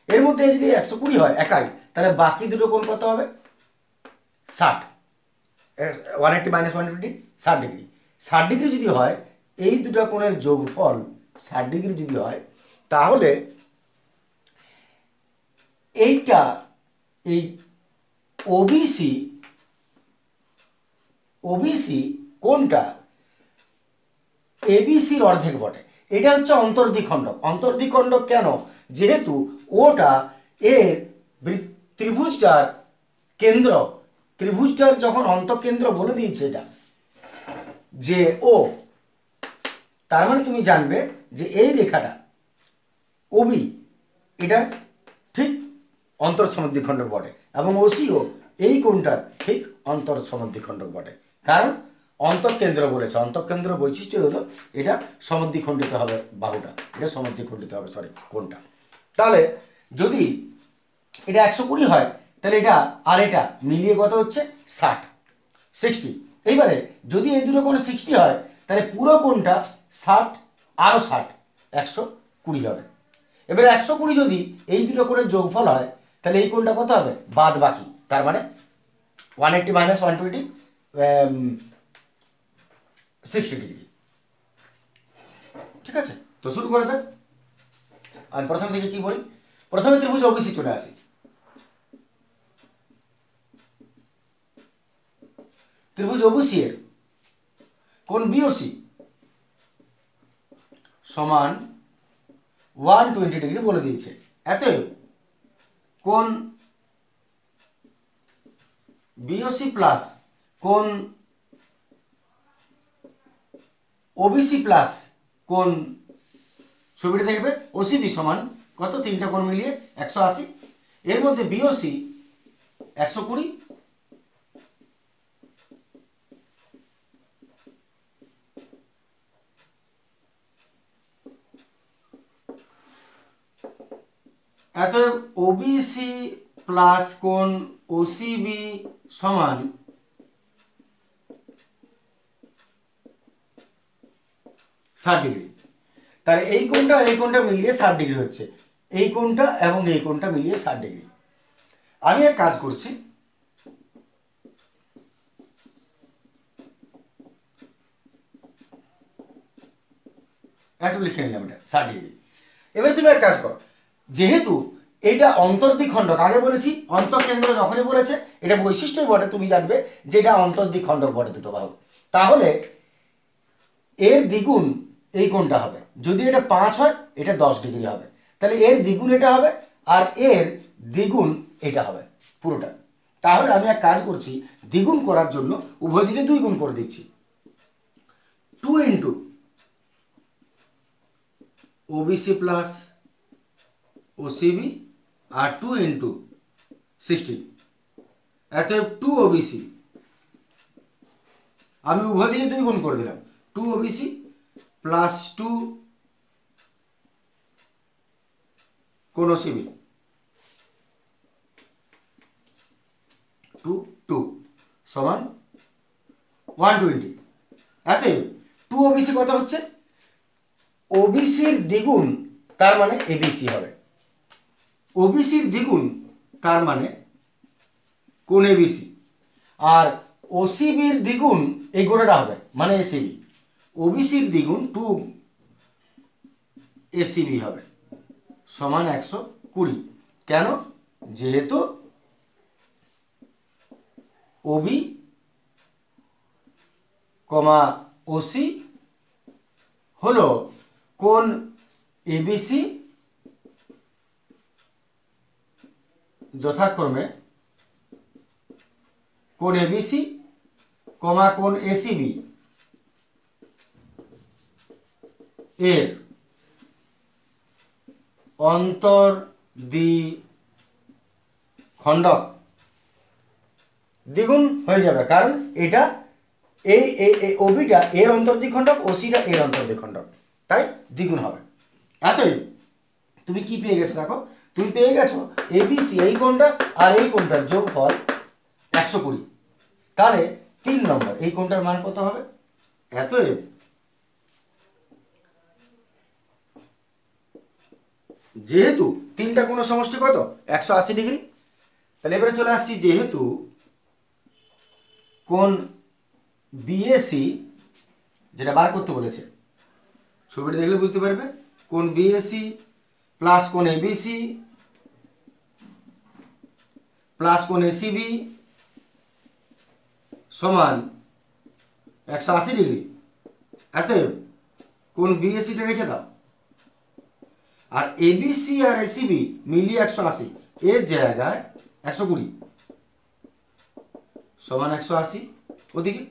এর মধ্যে যদি 120 হয় একাই, তাহলে বাকি দুটো কোণ কত হবে? 60। 180 - 120 60 ডিগ্রি। 60 ডিগ্রি যদি হয়, এই দুটো কোণের যোগফল 60 ডিগ্রি যদি হয়, তাহলে এইটা, এই ওবিসি, ওবিসি কোণটা এবিসির অর্ধেক বটে। এটা হচ্ছে অন্তর্দ্বিখণ্ডক। অন্তর্দ্বিখণ্ডক কেন? যেহেতু ওটা এর ত্রিভুজটার কেন্দ্র, ত্রিভুজটার যখন অন্তঃকেন্দ্র বলে দিয়েছে এটা যে ও, তার মানে তুমি জানবে যে এই রেখাটা ওবি এটা ঠিক অন্তর সমদ্বিখণ্ডক বটে, এবং ওসিও এই কোণটার ঠিক অন্তর সমদ্বিখণ্ডক বটে। কারণ অন্তঃকেন্দ্র বলেছে, অন্তঃকেন্দ্র বৈশিষ্ট্য হলো এটা সমদ্বিখণ্ডিত হবে, বাহুটা এটা সমদ্বিখণ্ডিত হবে, সরি কোণটা। তাহলে যদি এটা 120 হয়, তাহলে এটা আর এটা মিলিয়ে কত হচ্ছে? 60। এইবারে যদি এই দুটো কোণ 60 হয়, তাহলে পুরো কোণটা 60 আরও 60 120 হবে। এবারে 120 যদি এই দুটো কোণের যোগফল হয়, তাহলে এই কোণটা কত হবে? বাদ বাকি, তার মানে 180 - 120 60 ডিগ্রি। ঠিক আছে, তো শুরু করা যাক। আর প্রথম থেকে কি বলি, প্রথমে ত্রিভুজ ওবিসি চলে আসি। ত্রিভুজ ওবিসি এর কোণ বিওসি সমান 120 ডিগ্রি বলে দিয়েছে। অতএব কোণ বিওসি প্লাস কোণ ওবিসি প্লাস কোণ, ছবিটা দেখবে, ওসিবি সমান কত, তিনটা কোণ মিলিয়ে 180, এর মধ্যে বিওসি 120, অতএব ওবিসি প্লাস কোণ ওসিবি সমান 60 ডিগ্রি। তাহলে এই কোণটা আর এই কোণটা মিলিয়ে 60 ডিগ্রি হচ্ছে, এই কোণটা এবং এই কোণটা মিলিয়ে 60 ডিগ্রি। আমি এক কাজ করছি, একটু লিখে নিলাম এটা 60 ডিগ্রি। এবারে তুমি এক কাজ করো, যেহেতু এটা অন্তর্দ্বিখণ্ডক, আগে বলেছি অন্তঃকেন্দ্র যখনই বলেছে এটা বৈশিষ্ট্যই বটে, তুমি জানবে যে এটা অন্তর্দ্বিখণ্ডক বটে দুটো বাহু, তাহলে এর দ্বিগুণ এই কোণটা হবে। যদি এটা 5 হয় এটা 10 ডিগ্রি হবে, তাহলে এর দ্বিগুণ এটা হবে আর এর দ্বিগুণ এটা হবে পুরোটা। তাহলে আমি এক কাজ করছি, দ্বিগুণ করার জন্য উভয় দিকে 2 গুণ করে দিচ্ছি, 2 ইন্টু ওবিসি প্লাস ওসিবি আর 2 ইন্টু 60, অতএব 2 ওবিসি, আমি উভয় দিকে 2 গুণ করে দিলাম, 2 ওবিসি প্লাস 2 কোণ ওসিবি, 2 2 সমান 120। অতএব 2 ওবিসি কত হচ্ছে, ওবিসির দ্বিগুণ তার মানে এবিসি হবে, ওবিসির দ্বিগুণ তার মানে কোণ এবিসি, আর ওসিবির দ্বিগুণ এই গোড়াটা হবে মানে এসিবি, ওবিসির দ্বিগুণ 2 এসিবি হবে সমান 120। কেন, যেহেতু ওবি কমা ওসি হলো কোণ এবিসি যথাক্রমে কোণ এবিসি কমা কোণ এসিবি এর অন্তর্দ্বিখণ্ডক, দ্বিগুণ হয়ে যাবে কারণ এটা এই ওবিটা এর অন্তর্দ্বিখণ্ডক, ওসিটা এর অন্তর্দ্বিখণ্ডক, তাই দ্বিগুণ হবে। এতই তুমি কি পেয়ে গেছো, দেখো তুমি পেয়ে গেছো এবিসি এই কোণটা আর এই কোণটার যোগফল 120। তাহলে 3 নম্বর এই কোণটার মান কত হবে, এতএব যেহেতু তিনটা কোণের সমষ্টি কত 180 ডিগ্রি, তাহলে এবারে চলে আসছি, যেহেতু কোণ বিএসি যেটা বার করতে বলেছে, ছবিটা দেখলে বুঝতে পারবে, কোণ বিএসি প্লাস কোণ এবিসি প্লাস কোণ এসিবি সমান 180 ডিগ্রি। অতএব কোণ বিএসিটা রেখে দাও, আর এবিসি আর এসিবি মিলিয়ে 180, এর জায়গায় 120 সমান 180, ওদিকে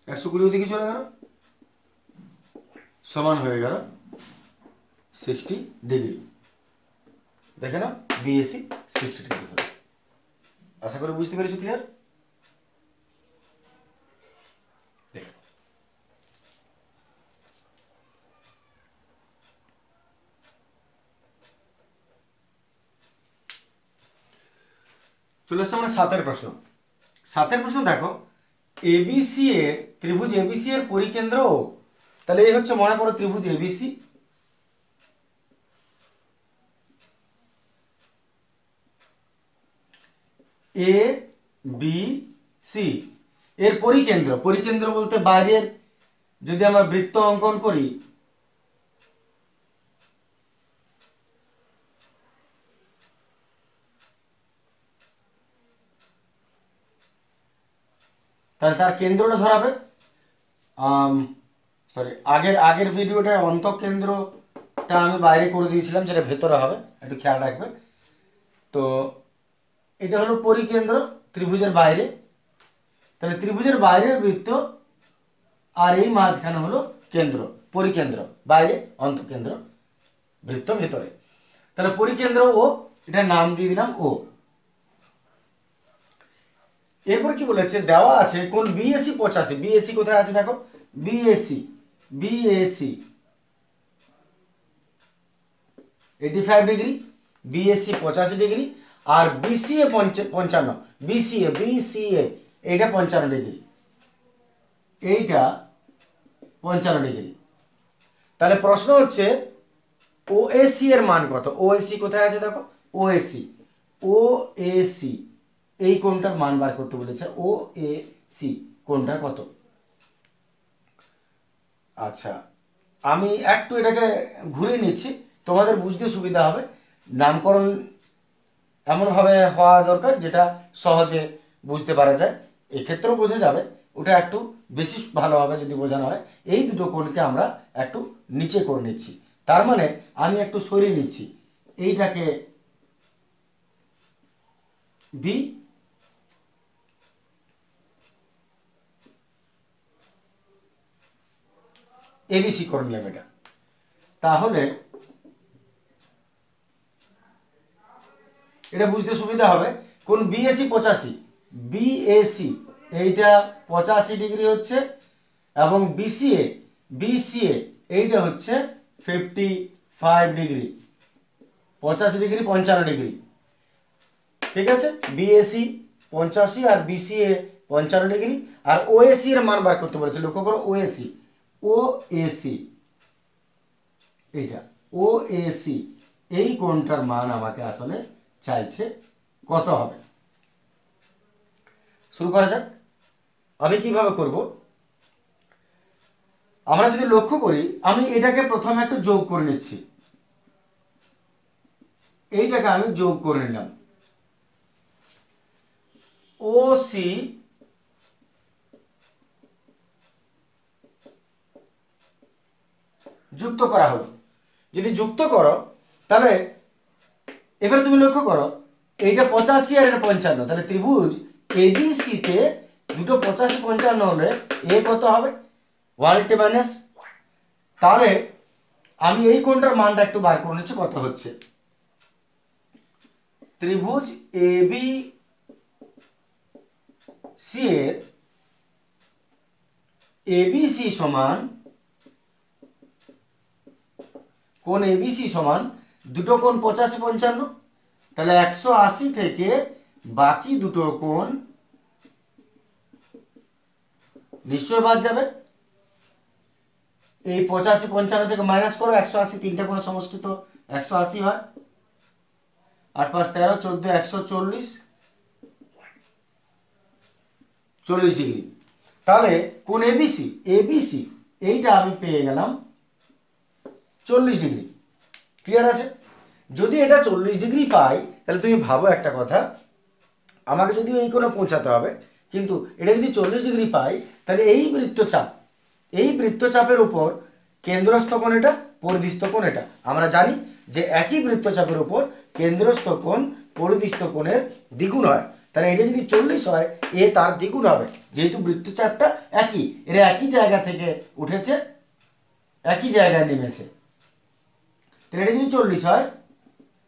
120 ওদিকে চলে গেল, সমান হয়ে গেল 60 ডিগ্রি। দেখে নাও বিএসি 60 ডিগ্রি হবে। আশা করি বুঝতে পেরেছো, ক্লিয়ার? দেখো চলে আসছে আমরা 7 প্রশ্ন। 7 প্রশ্ন দেখো, এবিসি এর ত্রিভুজ এবিসি এর পরিকেন্দ্র, তাহলে এই হচ্ছে মনে করো ত্রিভুজ এবিসি, এ বি সি এর পরিকেন্দ্র, পরিকেন্দ্র বলতে বাইরের যদি আমরা বৃত্ত অঙ্কন করি, তাহলে তার কেন্দ্রটা ধরাবে, সরি আগের আগের ভিডিওটা অন্তঃকেন্দ্রটা আমি বাইরে করে দিয়েছিলাম, যেটা ভেতরে হবে, একটু খেয়াল রাখবে। তো এটা হলো পরিকেন্দ্র ত্রিভুজের বাইরে, তাহলে ত্রিভুজের বাইরের বৃত্ত আর এই মাঝখানে হলো কেন্দ্র, পরিকেন্দ্র বাইরে, অন্তঃকেন্দ্র বৃত্ত ভেতরে। তাহলে পরিকেন্দ্র ও, এটা নাম দিয়ে দিলাম ও। এরপর কি বলেছে, দেওয়া আছে কোন বিএসি 85, বিএসি কোথায় আছে দেখো, BAC, BAC 85 degree, BSC 85 degree, আর বিসিএ 55, বিসিএ বিসিএ এইটা 55 ডিগ্রি, এইটা 55 ডিগ্রি। তাহলে প্রশ্ন হচ্ছে ওএসি এর মান কত, ওএসি কোথায় আছে দেখো, ওএসি, ওএসি এই কোণটার মান বার করতে বলেছে, ওএসি কোণটার কত। আচ্ছা আমি একটু এটাকে ঘুরিয়ে নিচ্ছি, তোমাদের বুঝতে সুবিধা হবে। নামকরণ এমনভাবে হওয়া দরকার যেটা সহজে বুঝতে পারা যায়, এক্ষেত্রেও বোঝা যাবে, ওটা একটু বেশি ভালোভাবে যদি বোঝানো হয়। এই দুটো কোণকে আমরা একটু নিচে করে নিচ্ছি, তার মানে আমি একটু সরিয়ে নিচ্ছি, এইটাকে বি, এবিসি করে নিলাম এটা। তাহলে এটা বুঝতে সুবিধা হবে, কোন বিএসি 85, বিএসি এইটা 85 ডিগ্রি হচ্ছে, এবং বিসিএ, বিসিএ এইটা হচ্ছে 55 ডিগ্রি, 85 ডিগ্রি 55 ডিগ্রি, ঠিক আছে। বিএসি 85 আর বিসিএ 55 ডিগ্রি, আর ওএসি এর মান বার করতে বলেছে, লক্ষ্য করো ওএসি, ওএসি এইটা, ওএসি এই কোণটার মান আমাকে আসলে চাইছে কত হবে। শুরু করা যাক। আমি কিভাবে করব, আমরা যদি লক্ষ্য করি, আমি এটাকে প্রথমে একটু যোগ করে নিচ্ছি, এইটাকে আমি যোগ করে নিলাম, ওসি যুক্ত করা হলো। যদি যুক্ত করো তাহলে এবারে তুমি লক্ষ্য করো, এইটা 85 আর এটা 55, তাহলে ত্রিভুজ এবিসি তে দুটো 85 55 হলে এ কত হবে, 180 মাইনাস। তাহলে আমি এই কোণটার মানটা একটু বার করে নিচ্ছি কত হচ্ছে। ত্রিভুজ এবি সি এর এবিসি সমান, কোণ এবিসি সমান দুটো কোণ 85 55, তাহলে 180 থেকে বাকি দুটো কোণ নিশ্চয় বাদ যাবে। এই 85 55 থেকে মাইনাস করো 180, তিনটা কোণের সমষ্টি তো 180 হয়, 8 5 13 14 140, 40 ডিগ্রি। তাহলে কোণ এবিসি, এবিসি এইটা আমি পেয়ে গেলাম 40 ডিগ্রি। ক্লিয়ার আছে? যদি এটা 40 ডিগ্রি পাই, তাহলে তুমি ভাবো একটা কথা, আমাকে যদি এই কোণে পৌঁছাতে হবে, কিন্তু এটা যদি 40 ডিগ্রি পাই, তাহলে এই বৃত্তচাপ, এই বৃত্তচাপের উপর কেন্দ্রস্থ কোণ এটা, পরিধিস্থ কোণ এটা। আমরা জানি যে একই বৃত্তচাপের উপর কেন্দ্রস্থ কোণ পরিধিস্থ কোণের দ্বিগুণ হয়, তাহলে এটা যদি 40 হয়, এ তার দ্বিগুণ হবে, যেহেতু বৃত্তচাপটা একই, এরা একই জায়গা থেকে উঠেছে, একই জায়গায় নেমেছে। তাহলে এটা যদি 40 হয়,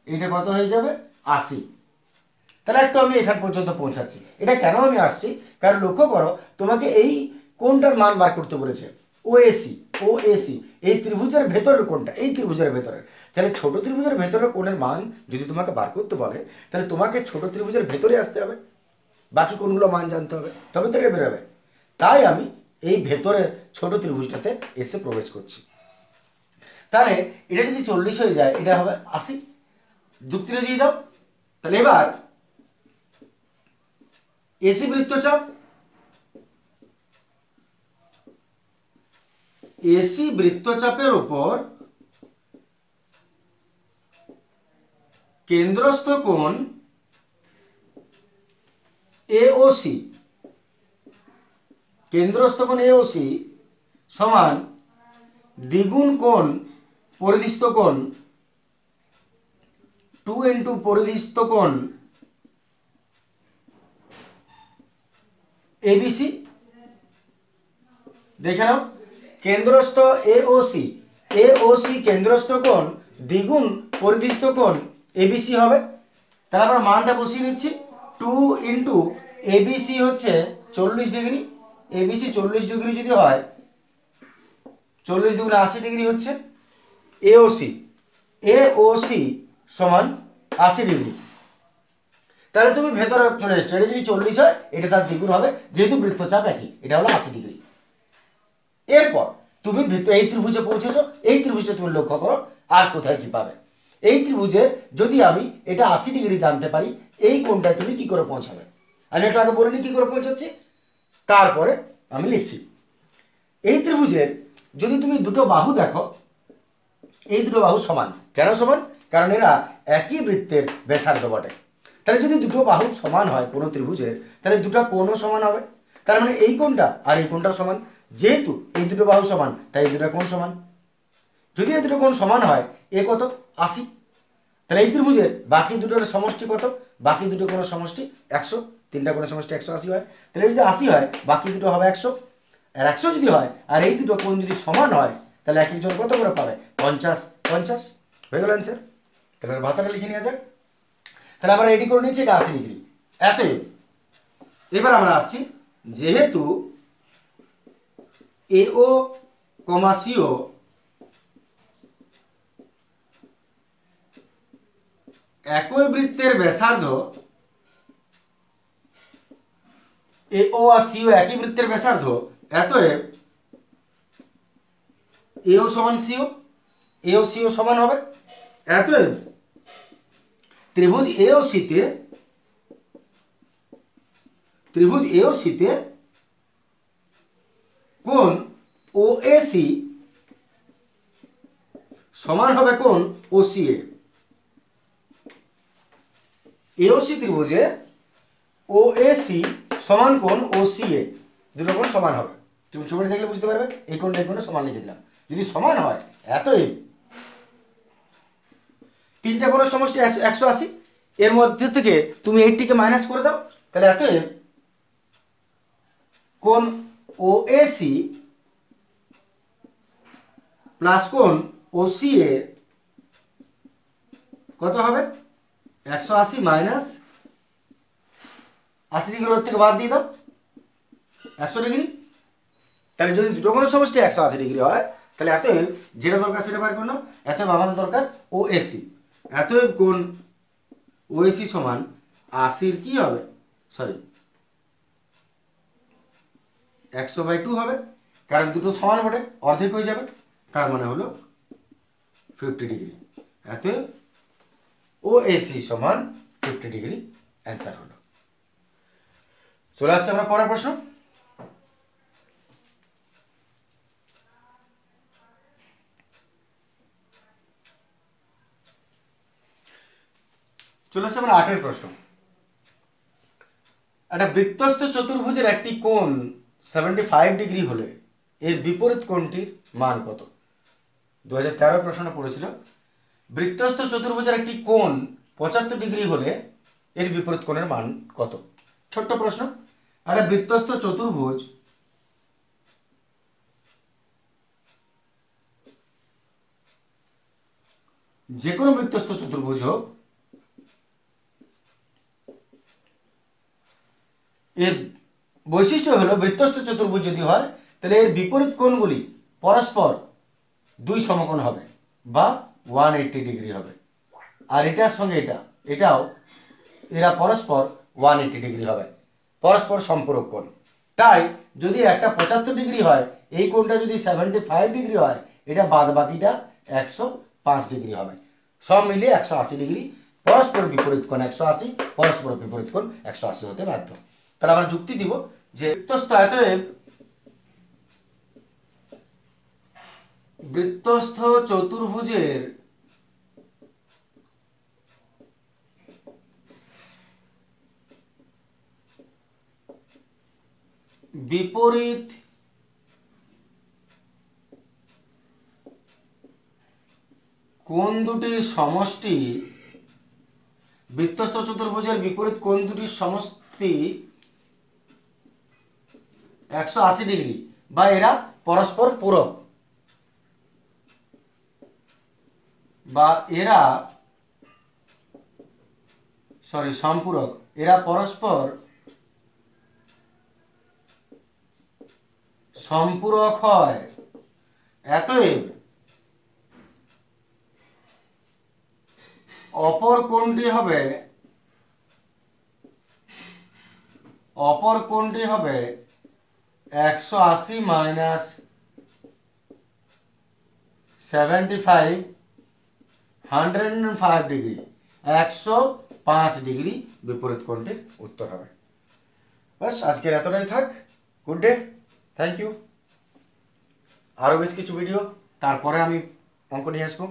এটা কত হয়ে যাবে, 80। তাহলে একটু আমি এখান পর্যন্ত পৌঁছাচ্ছি। এটা কেন আমি আসছি, কারণ লক্ষ্য করো, তোমাকে এই কোণটার মান বার করতে বলেছে, ওএসি, ওএসি এই ত্রিভুজের ভেতরের কোণটা, এই ত্রিভুজের ভেতরের। তাহলে ছোট ত্রিভুজের ভেতরের কোণের মান যদি তোমাকে বার করতে বলে, তাহলে তোমাকে ছোট ত্রিভুজের ভেতরে আসতে হবে, বাকি কোণগুলো মান জানতে হবে, তবে তো এটা বেরোবে। তাই আমি এই ভেতরে ছোট ত্রিভুজটাতে এসে প্রবেশ করছি। তাহলে এটা যদি 40 হয়ে যায়, এটা হবে 80, যুক্তিটা দিয়ে দাও। তাহলে এবার এসি বৃত্তচাপ, এসি বৃত্তচাপের উপর কেন্দ্রস্থ কোণ এওসি, কেন্দ্রস্থ কোণ এওসি সমান দ্বিগুণ কোণ পরিধিস্থ কোণ 2 ইন্টু পরিধিস্থ কোণ এবিসি। দেখে নাও, কেন্দ্রস্থ এওসি, এওসি কেন্দ্রস্থ কোণ দ্বিগুণ পরিধিস্থ কোণ এবিসি হবে। তাহলে আমরা মানটা বসিয়ে নিচ্ছি। 2 ইন্টু এবিসি হচ্ছে 40 ডিগ্রি, এবিসি 40 ডিগ্রি যদি হয় 40 দুগুণে 80 ডিগ্রি হচ্ছে এওসি, এওসি সমান 80 ডিগ্রি। তাহলে তুমি ভেতরে চলে এসছো, এটা যদি 40 হয় এটা তার দ্বিগুণ হবে, যেহেতু বৃত্তচাপ একই, এটা হলো 80 ডিগ্রি। এরপর তুমি এই ত্রিভুজে পৌঁছেছো, এই ত্রিভুজে তুমি লক্ষ্য করো আর কোথায় কি পাবে। এই ত্রিভুজে যদি আমি এটা 80 ডিগ্রি জানতে পারি, এই কোণটা তুমি কি করে পৌঁছাবে, আমি একটু আগে বলিনি কি করে পৌঁছাচ্ছি, তারপরে আমি লিখছি। এই ত্রিভুজের যদি তুমি দুটো বাহু দেখো, এই দুটো বাহু সমান। কেন সমান? কারণ এরা একই বৃত্তের ব্যাসার্ধ বটে। তাহলে যদি দুটো বাহু সমান হয় কোনো ত্রিভুজের, তাহলে দুটো কোণও সমান হবে। তার মানে এই কোণটা আর এই কোণটা সমান। যেহেতু এই দুটো বাহু সমান, তাই এই দুটো কোণ সমান। যদি এই দুটো কোণ সমান হয়, এ কত? 80। তাহলে এই ত্রিভুজের বাকি দুটোর সমষ্টি কত? বাকি দুটো কোণের সমষ্টি 100। তিনটা কোণের সমষ্টি 180 হয়। তাহলে যদি 80 হয়, বাকি দুটো হবে 100। আর 100 যদি হয় আর এই দুটো কোণ যদি সমান হয়, তাহলে এক একজন কত করে পাবে? 50। 50 হয়ে গেল অ্যান্সার। তাহলে ভাষাটা লিখে নিয়ে যাক। তাহলে আমরা রেডি করে নিচ্ছি, এটা 80 ডিগ্রি। এতএব এবার আমরা আসছি, যেহেতু এও কমা সিও একই বৃত্তের ব্যাসার্ধ, এও আর সিও একই বৃত্তের ব্যাসার্ধ, অতএব এও সমান সিও, এও সিও সমান হবে। অতএব ত্রিভুজ এওসিতে, ত্রিভুজ এওসিতে কোণ ওএসি সমান হবে কোণ ওসিএ। এওসি ত্রিভুজে ওএসি সমান কোণ ওসিএ, দুটো কোণ সমান হবে। তুমি ছবিটা দেখলে বুঝতে পারবে, এই কোণটা এই কোণটা সমান লিখে দিলাম। যদি সমান হয়, এতএব তিনটা কোণের সমষ্টি 180, এর মধ্যে থেকে তুমি এইটিকে মাইনাস করে দাও, তাহলে এতএব কোণ ওএসি প্লাস কোণ ওসিএ কত হবে? 180 মাইনাস 80 ডিগ্রি ওর থেকে বাদ দিয়ে দাও, 100 ডিগ্রি। তাহলে যদি দুটো কোণের সমষ্টি 180 ডিগ্রি হয়, তাহলে এতএব যেটা দরকার সেটা বার করলাম। এতএব আমাদের দরকার ওএসি। এতএব কোণ ওএসি সমান 80 কি হবে? সরি, 100/2 হবে, কারণ দুটো সমান বটে, অর্ধেক হয়ে যাবে। তার মানে হলো 50 ডিগ্রি। অতএব ওএসি সমান 50 ডিগ্রি অ্যান্সার হলো। চলে আসছে আমরা পরের প্রশ্ন। চলে আসছে আমরা 8 প্রশ্ন। একটা বৃত্তস্থ চতুর্ভুজের একটি কোণ 75 ডিগ্রি হলে এর বিপরীত কোণটির মান কত? 2013 প্রশ্নটা পড়েছিল। বৃত্তস্থ চতুর্ভুজের একটি কোণ 75 ডিগ্রি হলে এর বিপরীত কোণের মান কত? ছোট্ট প্রশ্ন। একটা বৃত্তস্থ চতুর্ভুজ যে কোনো বৃত্তস্থ চতুর্ভুজ হোক, এর বৈশিষ্ট্য হলো বৃত্তস্থ চতুর্ভুজ যদি হয়, তাহলে এর বিপরীত কোণগুলি পরস্পর 2 সমকোণ হবে বা 180 ডিগ্রি হবে। আর এটার সঙ্গে এটাও এরা পরস্পর 180 ডিগ্রি হবে, পরস্পর সম্পূরক কোণ। তাই যদি একটা 75 ডিগ্রি হয়, এই কোণটা যদি 75 ডিগ্রি হয়, এটা বাদ বাকিটা 105 ডিগ্রি হবে। সব মিলিয়ে 180 ডিগ্রি। পরস্পর বিপরীত কোণ 180, পরস্পর বিপরীত কোণ 180 হতে বাধ্য। তাহলে আমরা যুক্তি দিব যে বৃত্তস্থ চতুর্ভুজের বিপরীত কোণ দুটির সমষ্টি, বৃত্তস্থ চতুর্ভুজের বিপরীত কোণ দুটির সমষ্টি 180 ডিগ্রি, বা এরা পরস্পর পূরক, বা এরা সম্পূরক, এরা পরস্পর সম্পূরক হয়। অতএব অপর কোণটি হবে 180 মাইনাস 75 105 ডিগ্রি, 105 ডিগ্রি বিপরীত কোণটির উত্তর হবে। বাস আজকের এতটাই থাক। Good day, thank you. আরও বেশ কিছু ভিডিও তারপরে আমি অঙ্ক নিয়ে আসবো।